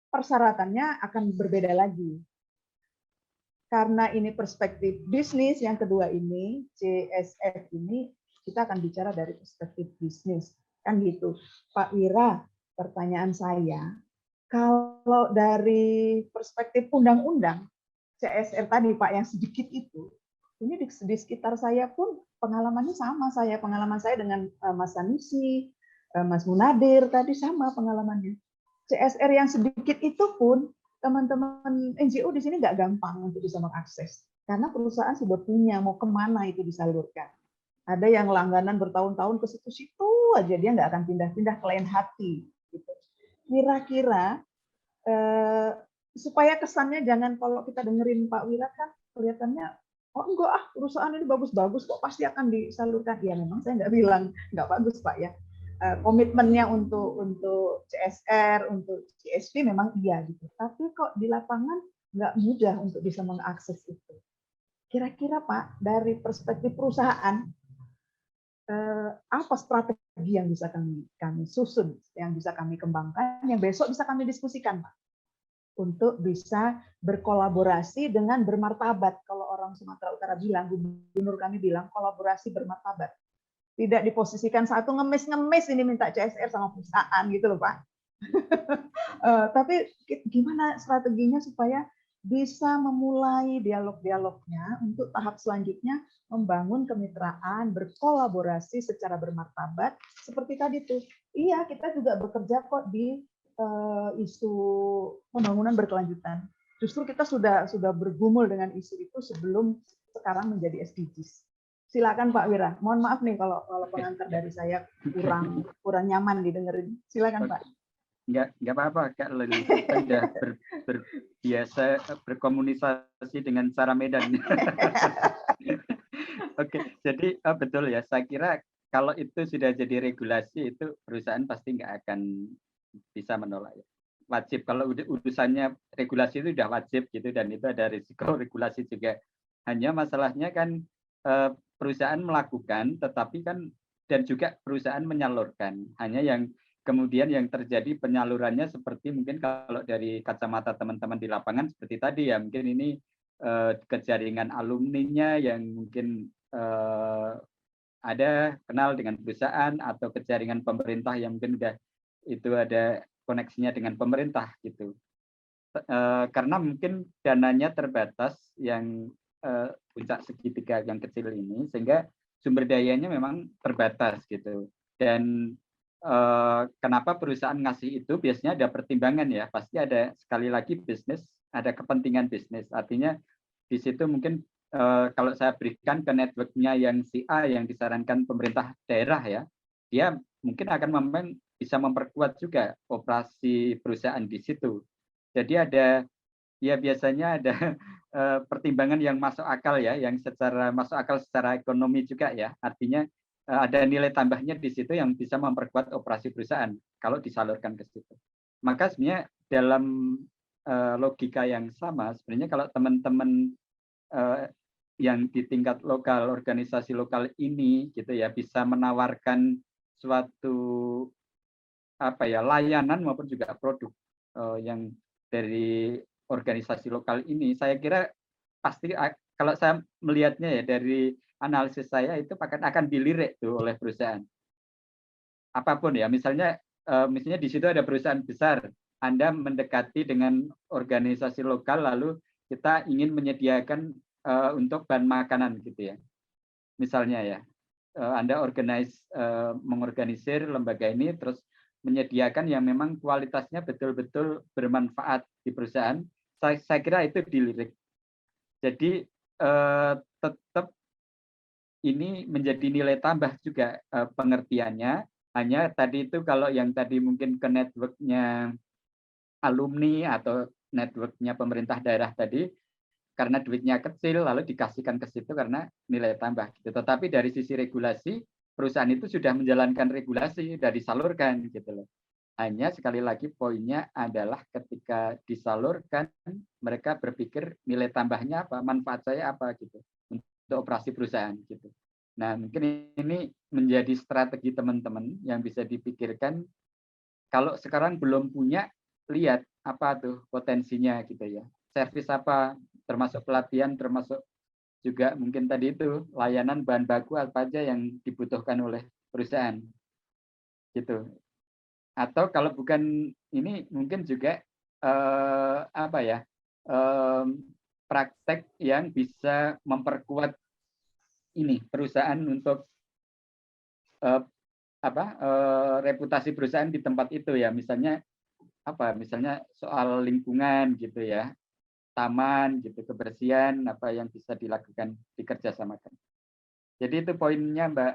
persyaratannya akan berbeda lagi. Karena ini perspektif bisnis, yang kedua ini, CSF ini, kita akan bicara dari perspektif bisnis. Kan gitu. Pak Wira, pertanyaan saya, kalau dari perspektif undang-undang, CSR tadi Pak yang sedikit itu, ini di sekitar saya pun pengalamannya sama. Pengalaman saya dengan Mas Sanusi, Mas Munadir tadi sama pengalamannya. CSR yang sedikit itu pun teman-teman NGO di sini nggak gampang untuk bisa mengakses. Karena perusahaan sudah punya, mau kemana itu disalurkan. Ada yang langganan bertahun-tahun ke situ-situ aja, dia nggak akan pindah-pindah ke lain hati. Gitu. Kira-kira supaya kesannya jangan kalau kita dengerin Pak Wira kan kelihatannya, oh enggak perusahaan ini bagus-bagus kok pasti akan disalurkan. Ya memang saya nggak bilang nggak bagus Pak ya. Komitmennya untuk CSR, untuk CSV memang iya gitu. Tapi kok di lapangan nggak mudah untuk bisa mengakses itu. Kira-kira Pak, dari perspektif perusahaan, apa strategi yang bisa kami susun, yang bisa kami kembangkan, yang besok bisa kami diskusikan, Pak, untuk bisa berkolaborasi dengan bermartabat. Kalau orang Sumatera Utara bilang, gubernur kami bilang kolaborasi bermartabat. Tidak diposisikan satu ngemis-ngemis ini minta CSR sama perusahaan gitu loh, Pak. Tapi gimana strateginya supaya bisa memulai dialog-dialognya untuk tahap selanjutnya membangun kemitraan, berkolaborasi secara bermartabat seperti tadi tuh. Iya, kita juga bekerja kok di isu pembangunan berkelanjutan. Justru kita sudah bergumul dengan isu itu sebelum sekarang menjadi SDGs. Silakan Pak Wira. Mohon maaf nih kalau pengantar dari saya kurang nyaman didengerin. Silakan Pak. Nggak apa-apa Kak Leli, kita sudah biasa berkomunikasi dengan cara Medan. Oke, jadi betul ya, saya kira kalau itu sudah jadi regulasi itu perusahaan pasti nggak akan bisa menolak ya. Wajib, kalau urusannya regulasi itu sudah wajib gitu, dan itu ada risiko regulasi juga. Hanya masalahnya kan perusahaan melakukan, tetapi kan dan juga perusahaan menyalurkan. Hanya yang kemudian yang terjadi penyalurannya seperti mungkin kalau dari kacamata teman-teman di lapangan seperti tadi ya, mungkin ini kejaringan alumninya yang mungkin ada kenal dengan perusahaan, atau kejaringan pemerintah yang mungkin udah itu ada koneksinya dengan pemerintah gitu. Karena mungkin dananya terbatas yang puncak segitiga yang kecil ini, sehingga sumber dayanya memang terbatas gitu. Dan kenapa perusahaan ngasih itu, biasanya ada pertimbangan ya, pasti ada, sekali lagi bisnis, ada kepentingan bisnis. Artinya di situ mungkin kalau saya berikan ke networknya yang si A yang disarankan pemerintah daerah ya, dia mungkin akan bisa memperkuat juga operasi perusahaan di situ. Jadi ada ya, biasanya ada pertimbangan yang masuk akal ya, yang secara masuk akal secara ekonomi juga ya. Artinya ada nilai tambahnya di situ yang bisa memperkuat operasi perusahaan kalau disalurkan ke situ. Maka sebenarnya dalam logika yang sama, sebenarnya kalau teman-teman yang di tingkat lokal, organisasi lokal ini gitu ya, bisa menawarkan suatu layanan maupun juga produk yang dari organisasi lokal ini, saya kira pasti, kalau saya melihatnya ya dari analisis saya, itu akan dilirik tuh oleh perusahaan. Apapun ya, misalnya di situ ada perusahaan besar, Anda mendekati dengan organisasi lokal, lalu kita ingin menyediakan untuk bahan makanan gitu ya. Misalnya ya, Anda mengorganisir lembaga ini, terus menyediakan yang memang kualitasnya betul-betul bermanfaat di perusahaan, saya kira itu dilirik. Jadi tetap ini menjadi nilai tambah juga pengertiannya. Hanya tadi itu kalau yang tadi mungkin ke networknya alumni atau networknya pemerintah daerah tadi, karena duitnya kecil lalu dikasihkan ke situ karena nilai tambah gitu. Tetapi dari sisi regulasi, perusahaan itu sudah menjalankan regulasi, sudah disalurkan gitu loh. Hanya sekali lagi poinnya adalah ketika disalurkan, mereka berpikir nilai tambahnya apa, manfaat saya apa gitu untuk operasi perusahaan gitu. Nah, mungkin ini menjadi strategi teman-teman yang bisa dipikirkan. Kalau sekarang belum punya, lihat apa tuh potensinya gitu ya. Servis apa, termasuk pelatihan, termasuk juga mungkin tadi itu layanan bahan baku apa aja yang dibutuhkan oleh perusahaan gitu. Atau kalau bukan ini, mungkin juga praktek yang bisa memperkuat ini perusahaan untuk reputasi perusahaan di tempat itu ya, misalnya misalnya soal lingkungan gitu ya, taman gitu, kebersihan apa yang bisa dilakukan, dikerjasamakan. Jadi itu poinnya Mbak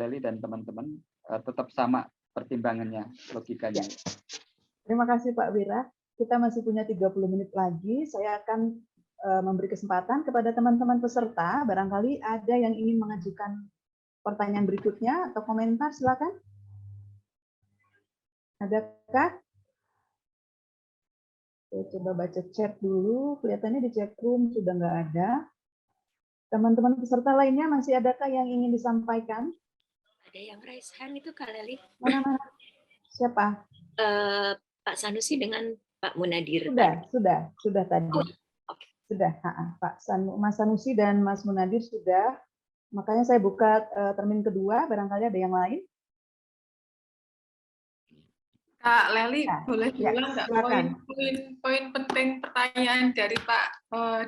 Leli dan teman-teman, tetap sama pertimbangannya, logikanya. Ya. Terima kasih Pak Wira. Kita masih punya 30 menit lagi. Saya akan memberi kesempatan kepada teman-teman peserta. Barangkali ada yang ingin mengajukan pertanyaan berikutnya atau komentar, silakan. Adakah? Saya coba baca chat dulu. Kelihatannya di chat room sudah nggak ada. Teman-teman peserta lainnya masih adakah yang ingin disampaikan? ada yang raise hand itu Kak Leli. Mana? Siapa? Pak Sanusi dengan Pak Munadir. Sudah tadi. Oke. Sudah, Mas Sanusi dan Mas Munadir sudah. Makanya saya buka termin kedua, barangkali ada yang lain. Kak Leli, Ya, boleh bilang nggak poin penting pertanyaan dari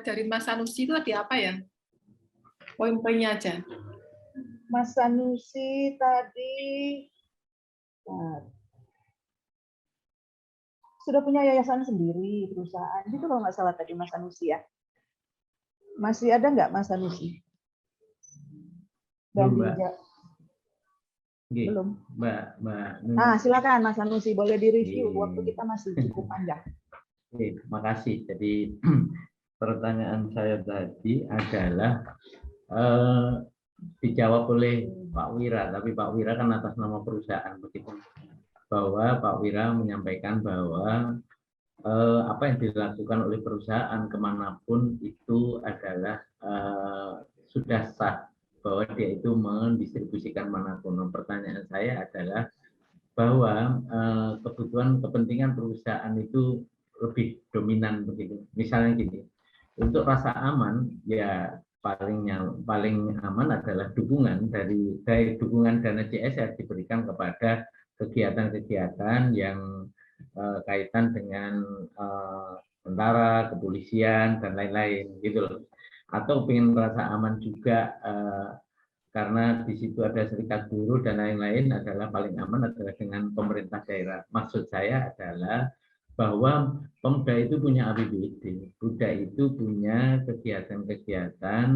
dari Mas Sanusi itu ada apa ya? Poin-poinnya aja. Mas Sanusi tadi sudah punya yayasan sendiri, perusahaan. Itu kalau nggak salah tadi Mas Sanusi ya. Masih ada nggak Mas Sanusi? Belum, Mbak. Belum. Mbak. Silakan Mas Sanusi, boleh direview. Waktu kita masih cukup panjang. Oke, makasih. Jadi pertanyaan saya tadi adalah dijawab oleh Pak Wira, tapi Pak Wira kan atas nama perusahaan begitu. Bahwa Pak Wira menyampaikan bahwa apa yang dilakukan oleh perusahaan kemanapun itu adalah sudah sah, bahwa dia itu mendistribusikan manapun. Pertanyaan saya adalah bahwa kebutuhan kepentingan perusahaan itu lebih dominan begitu. Misalnya gini, untuk rasa aman ya paling aman adalah dukungan dari dukungan dana CSR diberikan kepada kegiatan-kegiatan yang kaitan dengan tentara, kepolisian dan lain-lain gitu loh. Atau ingin merasa aman juga karena di situ ada serikat buruh dan lain-lain, adalah paling aman adalah dengan pemerintah daerah. Maksud saya adalah bahwa Pemda itu punya APBD, Pemda itu punya kegiatan-kegiatan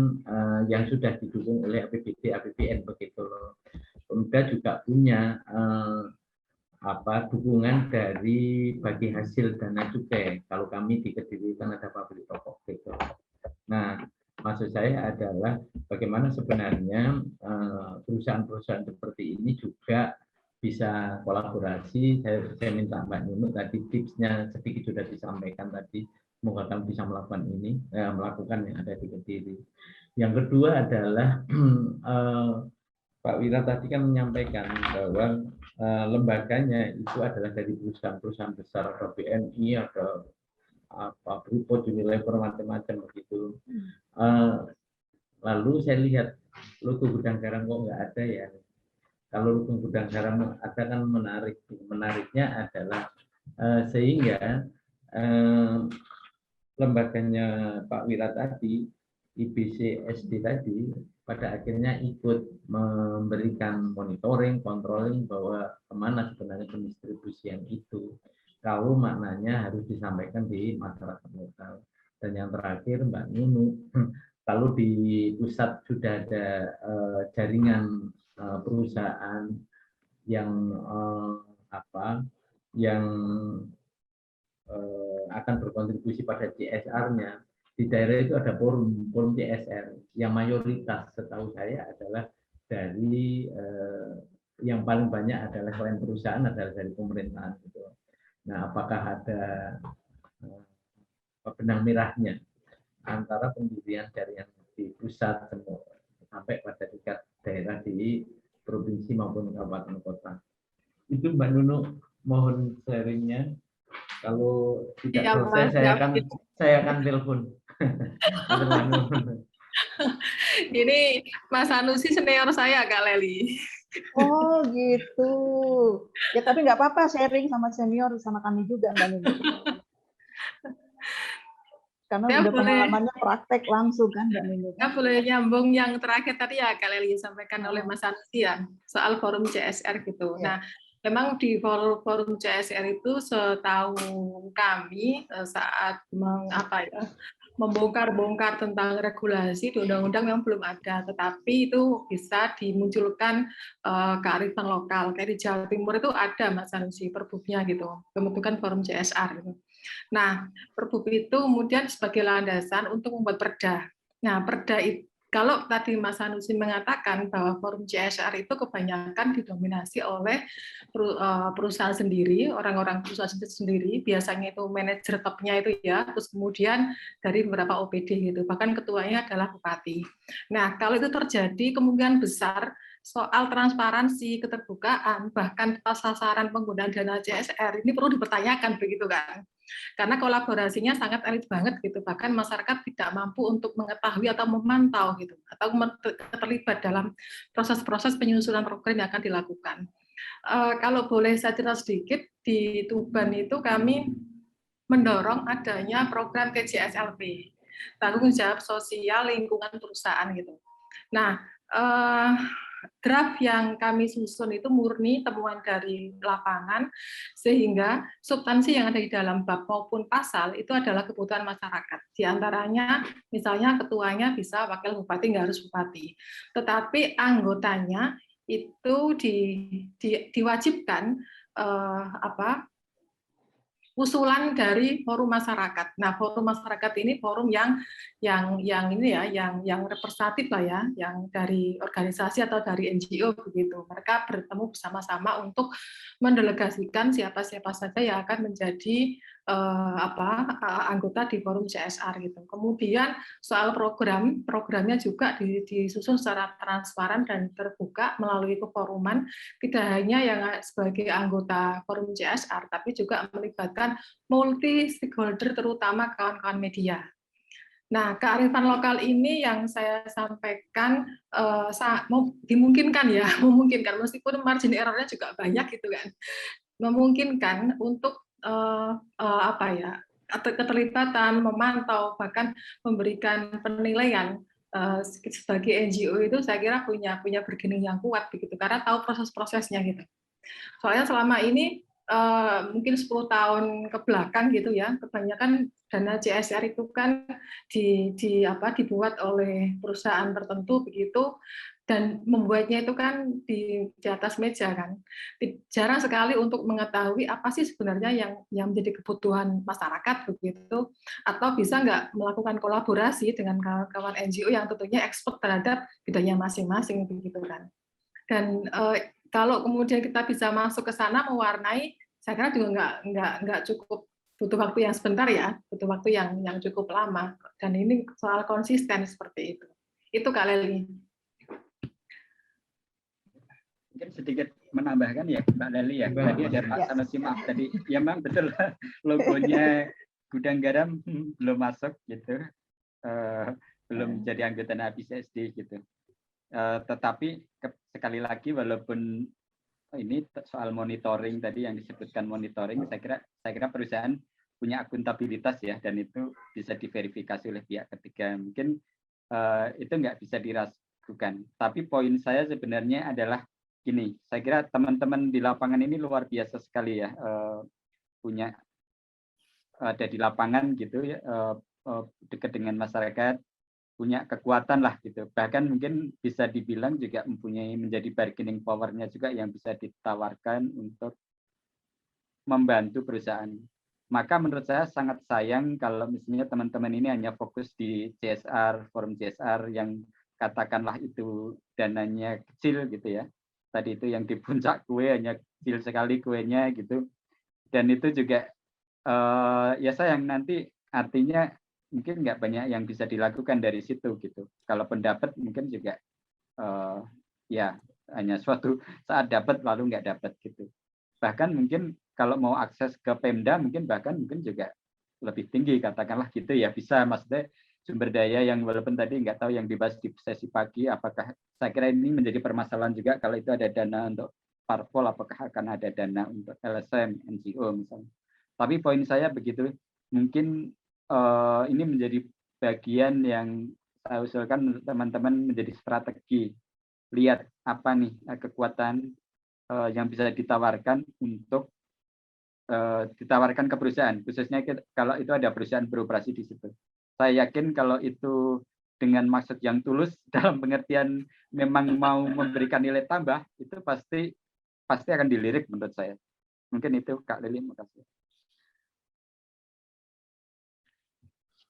yang sudah didukung oleh APBD, APBN begitu loh. Pemda juga punya dukungan dari bagi hasil dana cukai. Kalau kami di Kediri kan ada pabrik rokok gitu. Nah, maksud saya adalah bagaimana sebenarnya perusahaan-perusahaan seperti ini juga bisa kolaborasi. Saya minta Mbak Nunu tadi tipsnya sedikit sudah disampaikan tadi. Semoga kami bisa melakukan yang ada di Kediri. Yang kedua adalah Pak Wira tadi kan menyampaikan bahwa lembaganya itu adalah dari perusahaan-perusahaan besar, ada BNI, ada Freeport, Unilever, macam-macam begitu. Lalu saya lihat logo Gudang Garam kok nggak ada ya. Kalau logo Gudang Garam ada kan menarik. Menariknya adalah sehingga lembaganya Pak Wira tadi, IBCSD tadi, pada akhirnya ikut memberikan monitoring, controlling bahwa kemana sebenarnya pendistribusian itu. Kalau maknanya harus disampaikan di masyarakat lokal. Dan yang terakhir Mbak Nunu, kalau di pusat sudah ada jaringan perusahaan yang akan berkontribusi pada CSR-nya, di daerah itu ada forum CSR yang mayoritas setahu saya adalah dari yang paling banyak adalah selain perusahaan adalah dari pemerintahan gitu. Nah, apakah ada benang merahnya antara pendirian jaringan di pusat sampai pada tingkat daerah di provinsi maupun kabupaten kota? Itu Mbak Nunu, mohon sharingnya. Kalau tidak selesai saya akan telepon. Ini Mas Sanusi senior saya, Kak Leli. Oh gitu. Ya tapi nggak apa-apa, sharing sama senior sama kami juga Mbak Nunu. Karena udah pengalamannya praktek langsung kan Mbak Nunu. Ya, boleh nyambung yang terakhir tadi ya Kak Leli disampaikan oleh Mas Sanusi ya soal forum CSR gitu. Ya. Nah, memang di forum CSR itu setahu kami saat membongkar-bongkar tentang regulasi di undang-undang yang belum ada, tetapi itu bisa dimunculkan kearifan lokal. Kayak di Jawa Timur itu ada Mas Sanusi perbubnya gitu, pembentukan forum CSR gitu. Nah, perbub itu kemudian sebagai landasan untuk membuat perda. Nah, perda itu kalau tadi Mas Sanusi mengatakan bahwa forum CSR itu kebanyakan didominasi oleh perusahaan sendiri, orang-orang perusahaan sendiri, biasanya itu manajer topnya itu ya, terus kemudian dari beberapa OPD gitu, bahkan ketuanya adalah bupati. Nah, kalau itu terjadi kemungkinan besar soal transparansi, keterbukaan, bahkan sasaran penggunaan dana CSR ini perlu dipertanyakan begitu kan. Karena kolaborasinya sangat elit banget gitu, bahkan masyarakat tidak mampu untuk mengetahui atau memantau gitu, atau terlibat dalam proses-proses penyusunan program yang akan dilakukan. Kalau boleh saya cerita sedikit, di Tuban itu kami mendorong adanya program TJSLP, tanggung jawab sosial lingkungan perusahaan gitu. Nah, draft yang kami susun itu murni temuan dari lapangan, sehingga substansi yang ada di dalam bab maupun pasal itu adalah kebutuhan masyarakat. Di antaranya, misalnya ketuanya bisa wakil bupati, nggak harus bupati, tetapi anggotanya itu diwajibkan usulan dari forum masyarakat. Nah, forum masyarakat ini forum yang representatif lah ya, yang dari organisasi atau dari NGO begitu. Mereka bertemu bersama-sama untuk mendelegasikan siapa-siapa saja yang akan menjadi anggota di forum CSR gitu. Kemudian soal programnya juga disusun secara transparan dan terbuka melalui keforuman, tidak hanya yang sebagai anggota forum CSR, tapi juga melibatkan multi stakeholder, terutama kawan-kawan media. Nah, kearifan lokal ini yang saya sampaikan dimungkinkan ya, memungkinkan meskipun margin error-nya juga banyak gitu kan, memungkinkan untuk keterlibatan, memantau, bahkan memberikan penilaian sebagai NGO itu saya kira punya bargaining yang kuat begitu, karena tahu proses-prosesnya gitu. Soalnya selama ini mungkin 10 tahun ke belakang gitu ya, kebanyakan dana CSR itu kan dibuat oleh perusahaan tertentu begitu, dan membuatnya itu kan di atas meja kan. Jarang sekali untuk mengetahui apa sih sebenarnya yang menjadi kebutuhan masyarakat begitu, atau bisa nggak melakukan kolaborasi dengan kawan-kawan NGO yang tentunya expert terhadap bidangnya masing-masing begitu kan. Dan kalau kemudian kita bisa masuk ke sana mewarnai, saya kira juga nggak cukup, butuh waktu yang sebentar ya, butuh waktu yang cukup lama. Dan ini soal konsisten seperti itu. Itu Kak Leli. Mungkin sedikit menambahkan ya Mbak Leli ya. Tadi ada Pak Sanusi, maaf tadi. Ya memang betul logonya Gudang Garam belum masuk gitu, belum jadi anggota ABCSD gitu. Tetapi sekali lagi walaupun ini soal monitoring tadi yang disebutkan monitoring, saya kira perusahaan punya akuntabilitas ya, dan itu bisa diverifikasi oleh pihak ketiga. Mungkin itu nggak bisa diragukan. Tapi poin saya sebenarnya adalah gini, saya kira teman-teman di lapangan ini luar biasa sekali ya, punya ada di lapangan gitu ya, dekat dengan masyarakat, punya kekuatan lah gitu. Bahkan mungkin bisa dibilang juga mempunyai menjadi bargaining power-nya juga yang bisa ditawarkan untuk membantu perusahaan. Maka menurut saya sangat sayang kalau misalnya teman-teman ini hanya fokus di CSR, forum CSR yang katakanlah itu dananya kecil gitu ya. Tadi itu yang di puncak kue hanya kecil sekali kuenya gitu. Dan itu juga ya sayang, nanti artinya mungkin nggak banyak yang bisa dilakukan dari situ gitu. Kalau pendapat mungkin juga ya hanya suatu saat dapat lalu nggak dapat gitu. Bahkan mungkin kalau mau akses ke Pemda mungkin juga lebih tinggi katakanlah gitu ya, bisa maksudnya sumber daya yang walaupun tadi nggak tahu yang dibahas di sesi pagi, apakah saya kira ini menjadi permasalahan juga kalau itu ada dana untuk parpol, apakah akan ada dana untuk LSM, NGO misalnya. Tapi poin saya begitu, mungkin ini menjadi bagian yang saya usulkan teman-teman menjadi strategi. Lihat apa nih kekuatan yang bisa ditawarkan untuk ditawarkan ke perusahaan, khususnya kalau itu ada perusahaan beroperasi di situ. Saya yakin kalau itu dengan maksud yang tulus dalam pengertian memang mau memberikan nilai tambah, itu pasti akan dilirik menurut saya. Mungkin itu Kak Lili, makasih.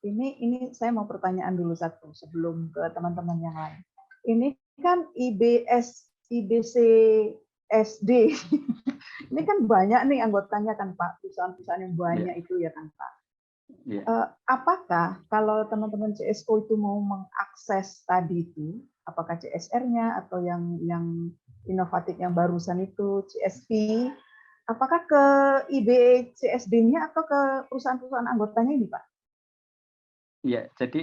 Ini saya mau pertanyaan dulu satu sebelum ke teman-teman yang lain. Ini kan IBCSD. Ini kan banyak nih anggotanya kan Pak, perusahaan-perusahaan yang banyak itu ya kan Pak. Apakah kalau teman-teman CSO itu mau mengakses tadi itu, apakah CSR-nya atau yang inovatif yang barusan itu CSV, apakah ke IBCSD-nya atau ke perusahaan-perusahaan anggotanya ini, Pak? Iya, jadi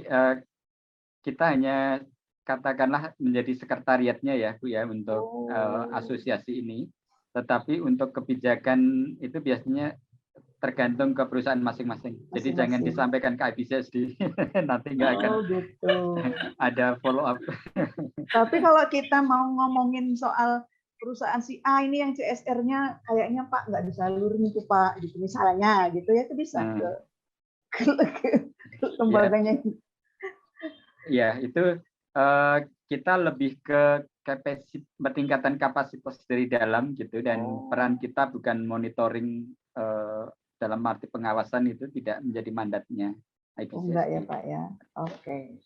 kita hanya katakanlah menjadi sekretariatnya ya Bu ya untuk asosiasi ini. Tetapi untuk kebijakan itu biasanya tergantung ke perusahaan masing-masing. Jadi jangan disampaikan ke IBCSD, nanti nggak akan gitu. ada follow up. Tapi kalau kita mau ngomongin soal perusahaan si A ini yang CSR-nya kayaknya Pak nggak disalurin itu Pak, gitu misalnya gitu ya, itu bisa ke lembaganya. Ya, itu kita lebih ke peningkatan kapasitas dari dalam gitu, dan peran kita bukan monitoring dalam arti pengawasan, itu tidak menjadi mandatnya IBCSD. Enggak ya Pak ya. Oke.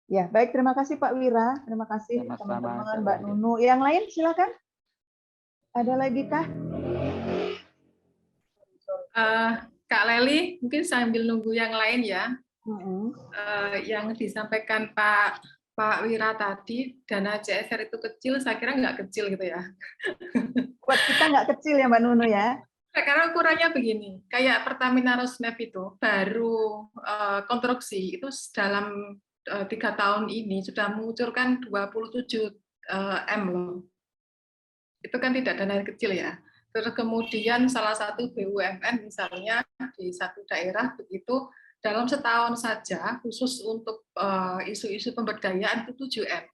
Ya, baik, terima kasih Pak Wira, terima kasih teman-teman, Mbak Nunu. Yang lain silakan. Ada lagi kah? Kak Leli, mungkin sambil nunggu yang lain ya. Yang disampaikan Pak Wira tadi, dana CSR itu kecil, saya kira nggak kecil gitu ya. Buat kita nggak kecil ya Mbak Nunu ya. Karena ukurannya begini, kayak Pertamina Rosneft itu baru konstruksi itu dalam 3 tahun ini sudah mengucurkan 27 M loh. Itu kan tidak dana yang kecil ya. Terus kemudian salah satu BUMN misalnya di satu daerah begitu dalam setahun saja khusus untuk isu-isu pemberdayaan itu 7 M.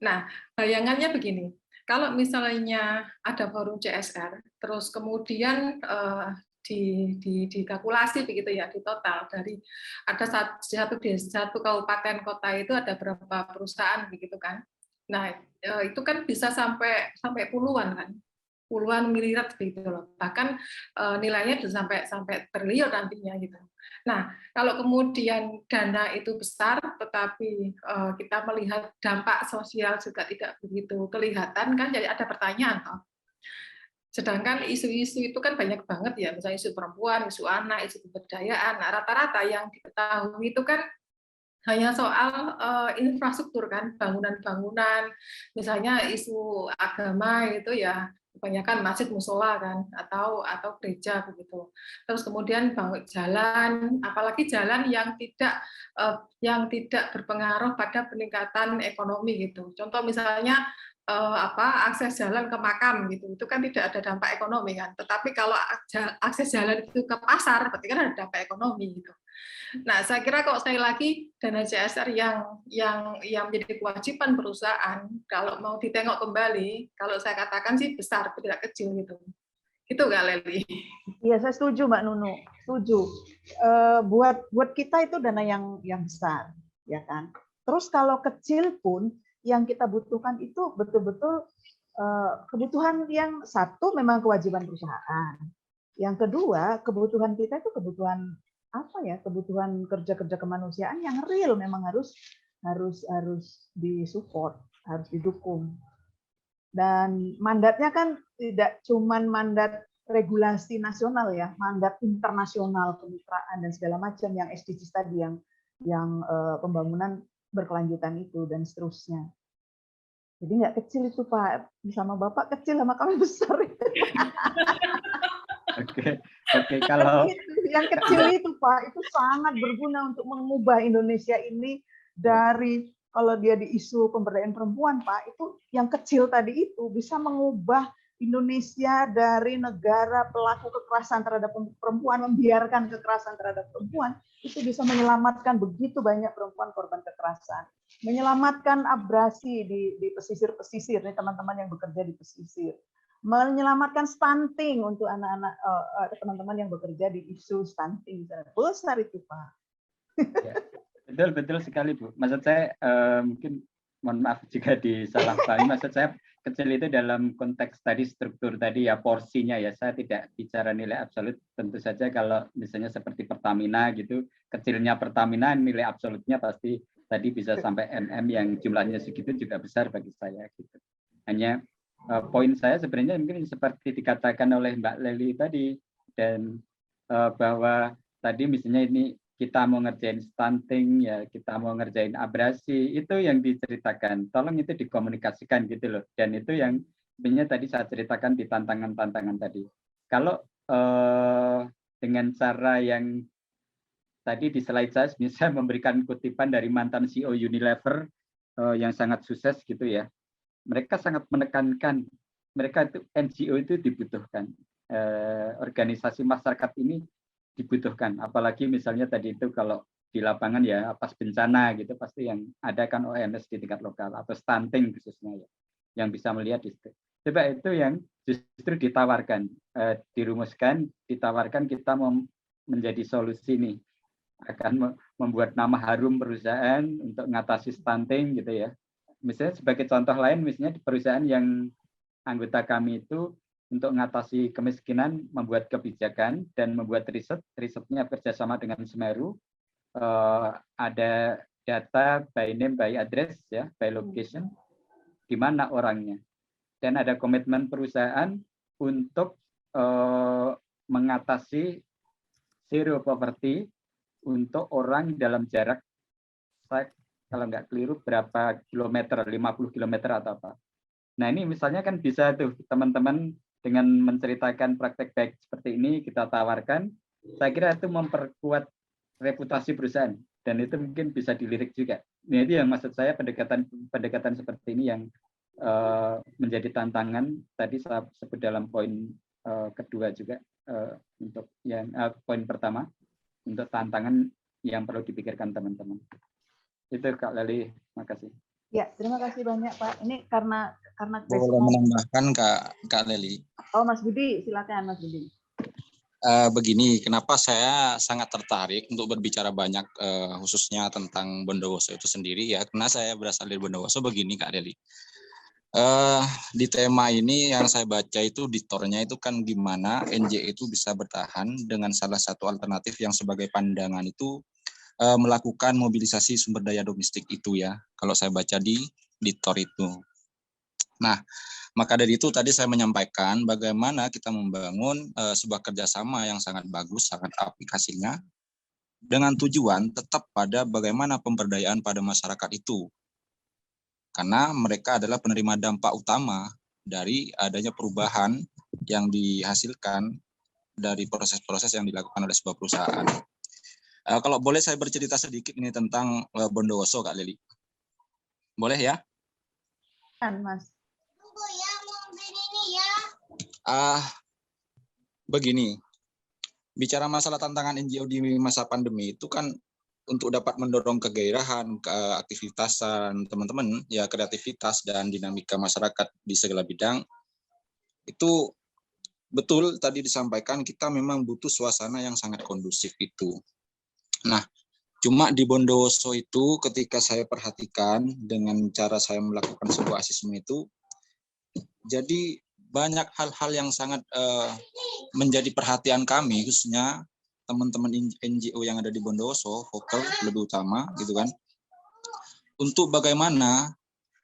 Nah, bayangannya begini. Kalau misalnya ada forum CSR, terus kemudian dikalkulasi begitu ya, di total dari ada satu kabupaten kota itu ada berapa perusahaan begitu kan. Nah, itu kan bisa sampai puluhan kan. Puluhan miliar begitu loh. Bahkan nilainya bisa sampai triliun nantinya gitu. Nah, kalau kemudian dana itu besar, tetapi kita melihat dampak sosial juga tidak begitu kelihatan, kan jadi ada pertanyaan. Toh. Sedangkan isu-isu itu kan banyak banget ya, misalnya isu perempuan, isu anak, isu pemberdayaan. Nah, rata-rata yang diketahui itu kan hanya soal infrastruktur kan, bangunan-bangunan, misalnya isu agama itu ya, kebanyakan masjid musola kan atau gereja begitu. Terus kemudian bangun jalan, apalagi jalan yang tidak berpengaruh pada peningkatan ekonomi gitu. Contoh misalnya akses jalan ke makam gitu, itu kan tidak ada dampak ekonomi kan. Tetapi kalau akses jalan itu ke pasar, berarti kan ada dampak ekonomi gitu. Nah, saya kira kok sekali lagi dana CSR yang menjadi kewajiban perusahaan, kalau mau ditengok kembali, kalau saya katakan sih besar, tidak kecil gitu. Itu Kak Leli. Iya, saya setuju Mbak Nunu, setuju. Buat kita itu dana yang besar, ya kan. Terus kalau kecil pun yang kita butuhkan itu betul-betul kebutuhan yang satu memang kewajiban perusahaan. Yang kedua, kebutuhan kita itu kebutuhan apa ya, kebutuhan kerja kemanusiaan yang real, memang harus disupport, harus didukung. Dan mandatnya kan tidak cuma mandat regulasi nasional ya, mandat internasional, kemitraan dan segala macam yang SDGs tadi, yang pembangunan berkelanjutan itu dan seterusnya. Jadi nggak kecil itu Pak, sama Bapak kecil sama kami besar. Oke, kalau yang kecil itu Pak, itu sangat berguna untuk mengubah Indonesia ini dari, kalau dia di isu pemberdayaan perempuan Pak, itu yang kecil tadi itu bisa mengubah Indonesia dari negara pelaku kekerasan terhadap perempuan, membiarkan kekerasan terhadap perempuan, itu bisa menyelamatkan begitu banyak perempuan korban kekerasan, menyelamatkan abrasi di pesisir-pesisir, nih teman-teman yang bekerja di pesisir, menyelamatkan stunting untuk anak-anak teman-teman yang bekerja di isu stunting, besar itu Pak. Ya, betul sekali Bu. Maksud saya mungkin mohon maaf jika disalahpahami. Maksud saya kecil itu dalam konteks tadi struktur tadi ya, porsinya ya. Saya tidak bicara nilai absolut. Tentu saja kalau misalnya seperti Pertamina gitu, kecilnya Pertamina nilai absolutnya pasti tadi bisa sampai MM yang jumlahnya segitu juga besar bagi saya gitu. Hanya poin saya sebenarnya mungkin seperti dikatakan oleh Mbak Leli tadi, dan bahwa tadi misalnya ini kita mau ngerjain stunting, ya kita mau ngerjain abrasi, itu yang diceritakan. Tolong itu dikomunikasikan gitu loh. Dan itu yang sebenarnya tadi saya ceritakan di tantangan-tantangan tadi. Kalau dengan cara yang tadi di slide saya bisa memberikan kutipan dari mantan CEO Unilever yang sangat sukses gitu ya. Mereka sangat menekankan, mereka itu NGO itu dibutuhkan. Organisasi masyarakat ini dibutuhkan. Apalagi misalnya tadi itu kalau di lapangan ya pas bencana gitu pasti yang ada kan OMS di tingkat lokal atau stunting khususnya ya, yang bisa melihat di situ. Coba itu yang justru ditawarkan, dirumuskan, ditawarkan kita menjadi solusi nih, akan membuat nama harum perusahaan untuk mengatasi stunting gitu ya. Misalnya sebagai contoh lain, misalnya di perusahaan yang anggota kami itu untuk mengatasi kemiskinan membuat kebijakan dan membuat risetnya kerjasama dengan Semeru, ada data by name by address ya, by location, di mana orangnya, dan ada komitmen perusahaan untuk mengatasi zero poverty untuk orang dalam jarak, kalau nggak keliru berapa kilometer, 50 kilometer atau apa. Nah ini misalnya kan bisa tuh teman-teman dengan menceritakan praktek baik seperti ini kita tawarkan, saya kira itu memperkuat reputasi perusahaan dan itu mungkin bisa dilirik juga. Nah itu yang maksud saya pendekatan seperti ini yang menjadi tantangan tadi saya sebut dalam poin kedua juga untuk yang poin pertama untuk tantangan yang perlu dipikirkan teman-teman. Itu Kak Leli, makasih. Ya, terima kasih banyak Pak. Ini karena boleh menambahkan Kak Leli. Oh Mas Budi, silakan Mas Budi. Begini, kenapa saya sangat tertarik untuk berbicara banyak khususnya tentang Bondowoso itu sendiri ya, karena saya berasal dari Bondowoso. Begini Kak Leli. Di tema ini yang saya baca itu editornya itu kan gimana NJ itu bisa bertahan dengan salah satu alternatif yang sebagai pandangan itu melakukan mobilisasi sumber daya domestik itu ya, kalau saya baca di editor itu. Nah, maka dari itu tadi saya menyampaikan bagaimana kita membangun sebuah kerjasama yang sangat bagus, sangat aplikasinya, dengan tujuan tetap pada bagaimana pemberdayaan pada masyarakat itu. Karena mereka adalah penerima dampak utama dari adanya perubahan yang dihasilkan dari proses-proses yang dilakukan oleh sebuah perusahaan. Kalau boleh saya bercerita sedikit ini tentang Bondowoso, Kak Leli. Boleh ya? Kan, Mas. Begini, bicara masalah tantangan NGO di masa pandemi itu kan untuk dapat mendorong kegairahan, keaktivitasan teman-teman, ya kreativitas dan dinamika masyarakat di segala bidang, itu betul tadi disampaikan kita memang butuh suasana yang sangat kondusif itu. Nah, cuma di Bondowoso itu ketika saya perhatikan dengan cara saya melakukan sebuah asesmen itu, jadi banyak hal-hal yang sangat menjadi perhatian kami, khususnya teman-teman NGO yang ada di Bondowoso, vokal lebih utama, gitu kan, untuk bagaimana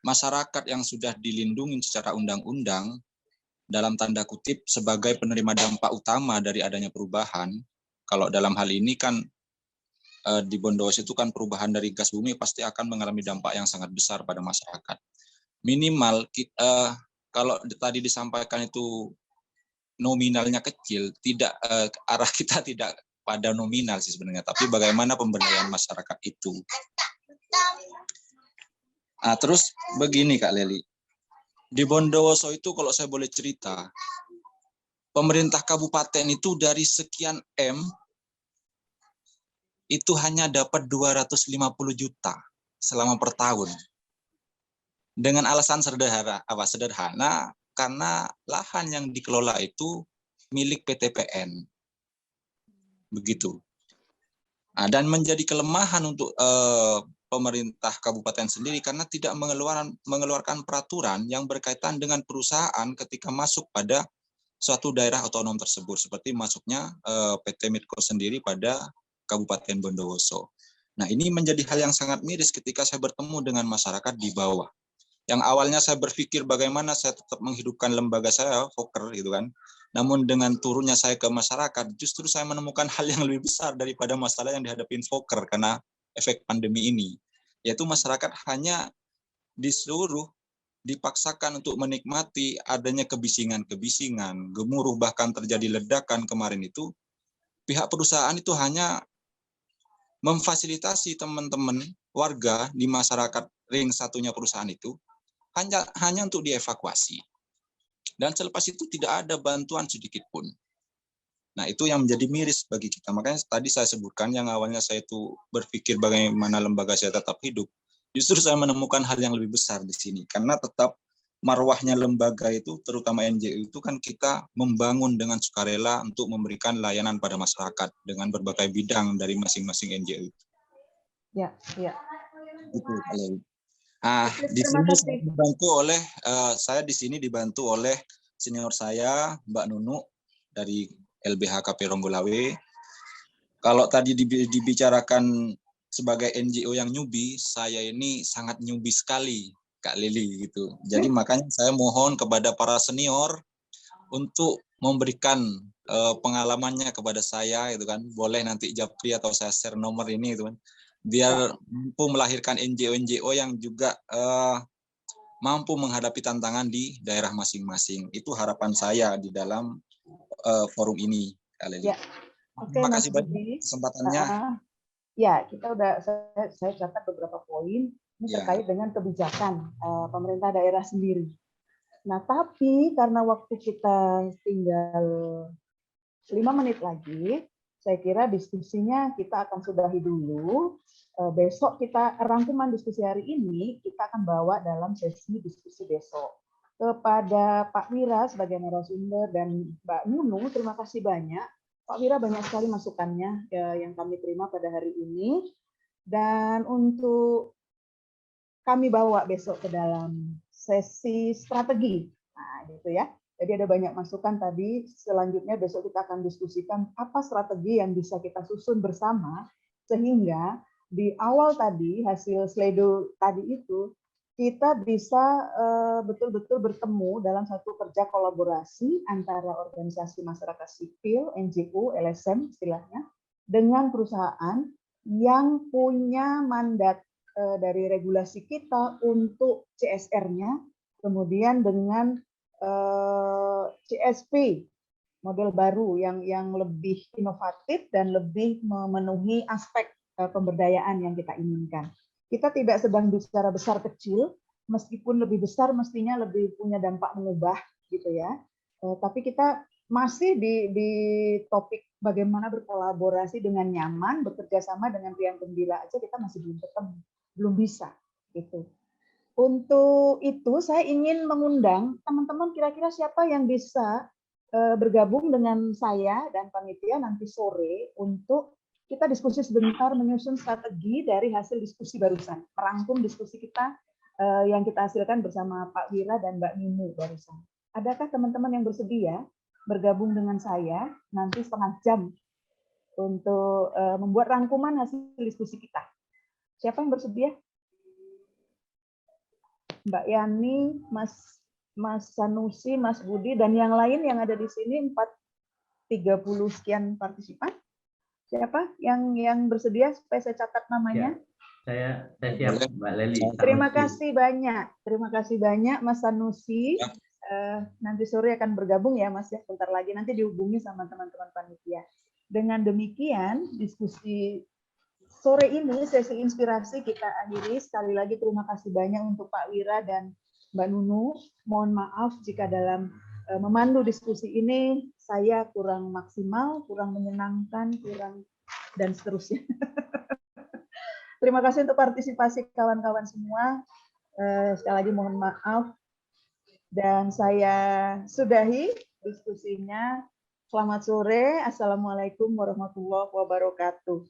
masyarakat yang sudah dilindungi secara undang-undang, dalam tanda kutip sebagai penerima dampak utama dari adanya perubahan. Kalau dalam hal ini kan di Bondowoso itu kan perubahan dari gas bumi pasti akan mengalami dampak yang sangat besar pada masyarakat. Minimal kalau tadi disampaikan itu nominalnya kecil, tidak arah kita tidak pada nominal sih sebenarnya, tapi bagaimana pemberdayaan masyarakat itu. Nah, terus begini Kak Leli, di Bondowoso itu kalau saya boleh cerita, pemerintah kabupaten itu dari sekian M itu hanya dapat 250 juta selama per tahun. Dengan alasan sederhana karena lahan yang dikelola itu milik PTPN. Begitu. Nah, dan menjadi kelemahan untuk pemerintah kabupaten sendiri karena tidak mengeluarkan peraturan yang berkaitan dengan perusahaan ketika masuk pada suatu daerah otonom tersebut, seperti masuknya PT Midco sendiri pada Kabupaten Bondowoso. Nah, ini menjadi hal yang sangat miris ketika saya bertemu dengan masyarakat di bawah. Yang awalnya saya berpikir bagaimana saya tetap menghidupkan lembaga saya, Fokker gitu kan, Namun dengan turunnya saya ke masyarakat, justru saya menemukan hal yang lebih besar daripada masalah yang dihadapi Infoker karena efek pandemi ini. Yaitu masyarakat hanya disuruh, dipaksakan untuk menikmati adanya kebisingan-kebisingan, gemuruh, bahkan terjadi ledakan kemarin itu. Pihak perusahaan itu hanya memfasilitasi teman-teman warga di masyarakat ring satunya perusahaan itu hanya untuk dievakuasi. Dan selepas itu tidak ada bantuan sedikit pun. Nah, itu yang menjadi miris bagi kita. Makanya tadi saya sebutkan yang awalnya saya itu berpikir bagaimana lembaga saya tetap hidup. Justru saya menemukan hal yang lebih besar di sini. Karena tetap marwahnya lembaga itu, terutama NGO itu kan kita membangun dengan sukarela untuk memberikan layanan pada masyarakat dengan berbagai bidang dari masing-masing NGO. Ya, ya. Itu. Di sini saya di sini dibantu oleh senior saya, Mbak Nunu dari LBH KP Ronggolawe. Kalau tadi dibicarakan sebagai NGO yang newbie, saya ini sangat newbie sekali, Kak Lili gitu. Jadi makanya saya mohon kepada para senior untuk memberikan pengalamannya kepada saya, gitu kan. Boleh nanti Japri atau saya share nomor ini, gitu kan. Biar mampu melahirkan NGO-NGO yang juga mampu menghadapi tantangan di daerah masing-masing. Itu harapan saya di dalam forum ini, Kak Lili. Ya. Oke, Terima Mas kasih banyak Budi. kesempatannya. Ya, kita saya catat beberapa poin ini terkait dengan kebijakan pemerintah daerah sendiri. Nah, tapi karena waktu kita tinggal 5 menit lagi, saya kira diskusinya kita akan sudahi dulu. Besok kita rangkuman diskusi hari ini kita akan bawa dalam sesi diskusi besok. Kepada Pak Wira sebagai narasumber dan Mbak Nunu, terima kasih banyak. Pak Wira banyak sekali masukannya yang kami terima pada hari ini. Dan untuk kami bawa besok ke dalam sesi strategi. Nah, gitu ya. Jadi ada banyak masukan tadi. Selanjutnya besok kita akan diskusikan apa strategi yang bisa kita susun bersama sehingga di awal tadi hasil Slido tadi itu kita bisa betul-betul bertemu dalam satu kerja kolaborasi antara organisasi masyarakat sipil, NGO, LSM istilahnya, dengan perusahaan yang punya mandat dari regulasi kita untuk CSR-nya, kemudian dengan CSP model baru yang lebih inovatif dan lebih memenuhi aspek pemberdayaan yang kita inginkan. Kita tidak sedang bicara besar kecil, meskipun lebih besar mestinya lebih punya dampak mengubah gitu ya. Tapi kita masih di topik bagaimana berkolaborasi dengan nyaman, bekerja sama dengan riang gembira aja kita masih belum ketemu, belum bisa gitu. Untuk itu saya ingin mengundang teman-teman kira-kira siapa yang bisa bergabung dengan saya dan panitia nanti sore untuk kita diskusi sebentar menyusun strategi dari hasil diskusi barusan, merangkum diskusi kita yang kita hasilkan bersama Pak Wira dan Mbak Nunu barusan. Adakah teman-teman yang bersedia bergabung dengan saya nanti setengah jam untuk membuat rangkuman hasil diskusi kita? Siapa yang bersedia? Mbak Yani, Mas Sanusi, Mas Budi, dan yang lain yang ada di sini 30 sekian partisipan. Siapa yang bersedia supaya saya catat namanya? Ya, saya siap, Mbak Leli. Terima kasih banyak Mas Sanusi. Ya. Nanti sore akan bergabung ya Mas ya, bentar lagi nanti dihubungi sama teman-teman panitia. Dengan demikian diskusi sore ini sesi inspirasi kita akhiri. Sekali lagi terima kasih banyak untuk Pak Wira dan Mbak Nunu. Mohon maaf jika dalam memandu diskusi ini saya kurang maksimal, kurang menyenangkan, dan seterusnya. Terima kasih untuk partisipasi kawan-kawan semua. Sekali lagi mohon maaf. Dan saya sudahi diskusinya. Selamat sore. Assalamualaikum warahmatullahi wabarakatuh.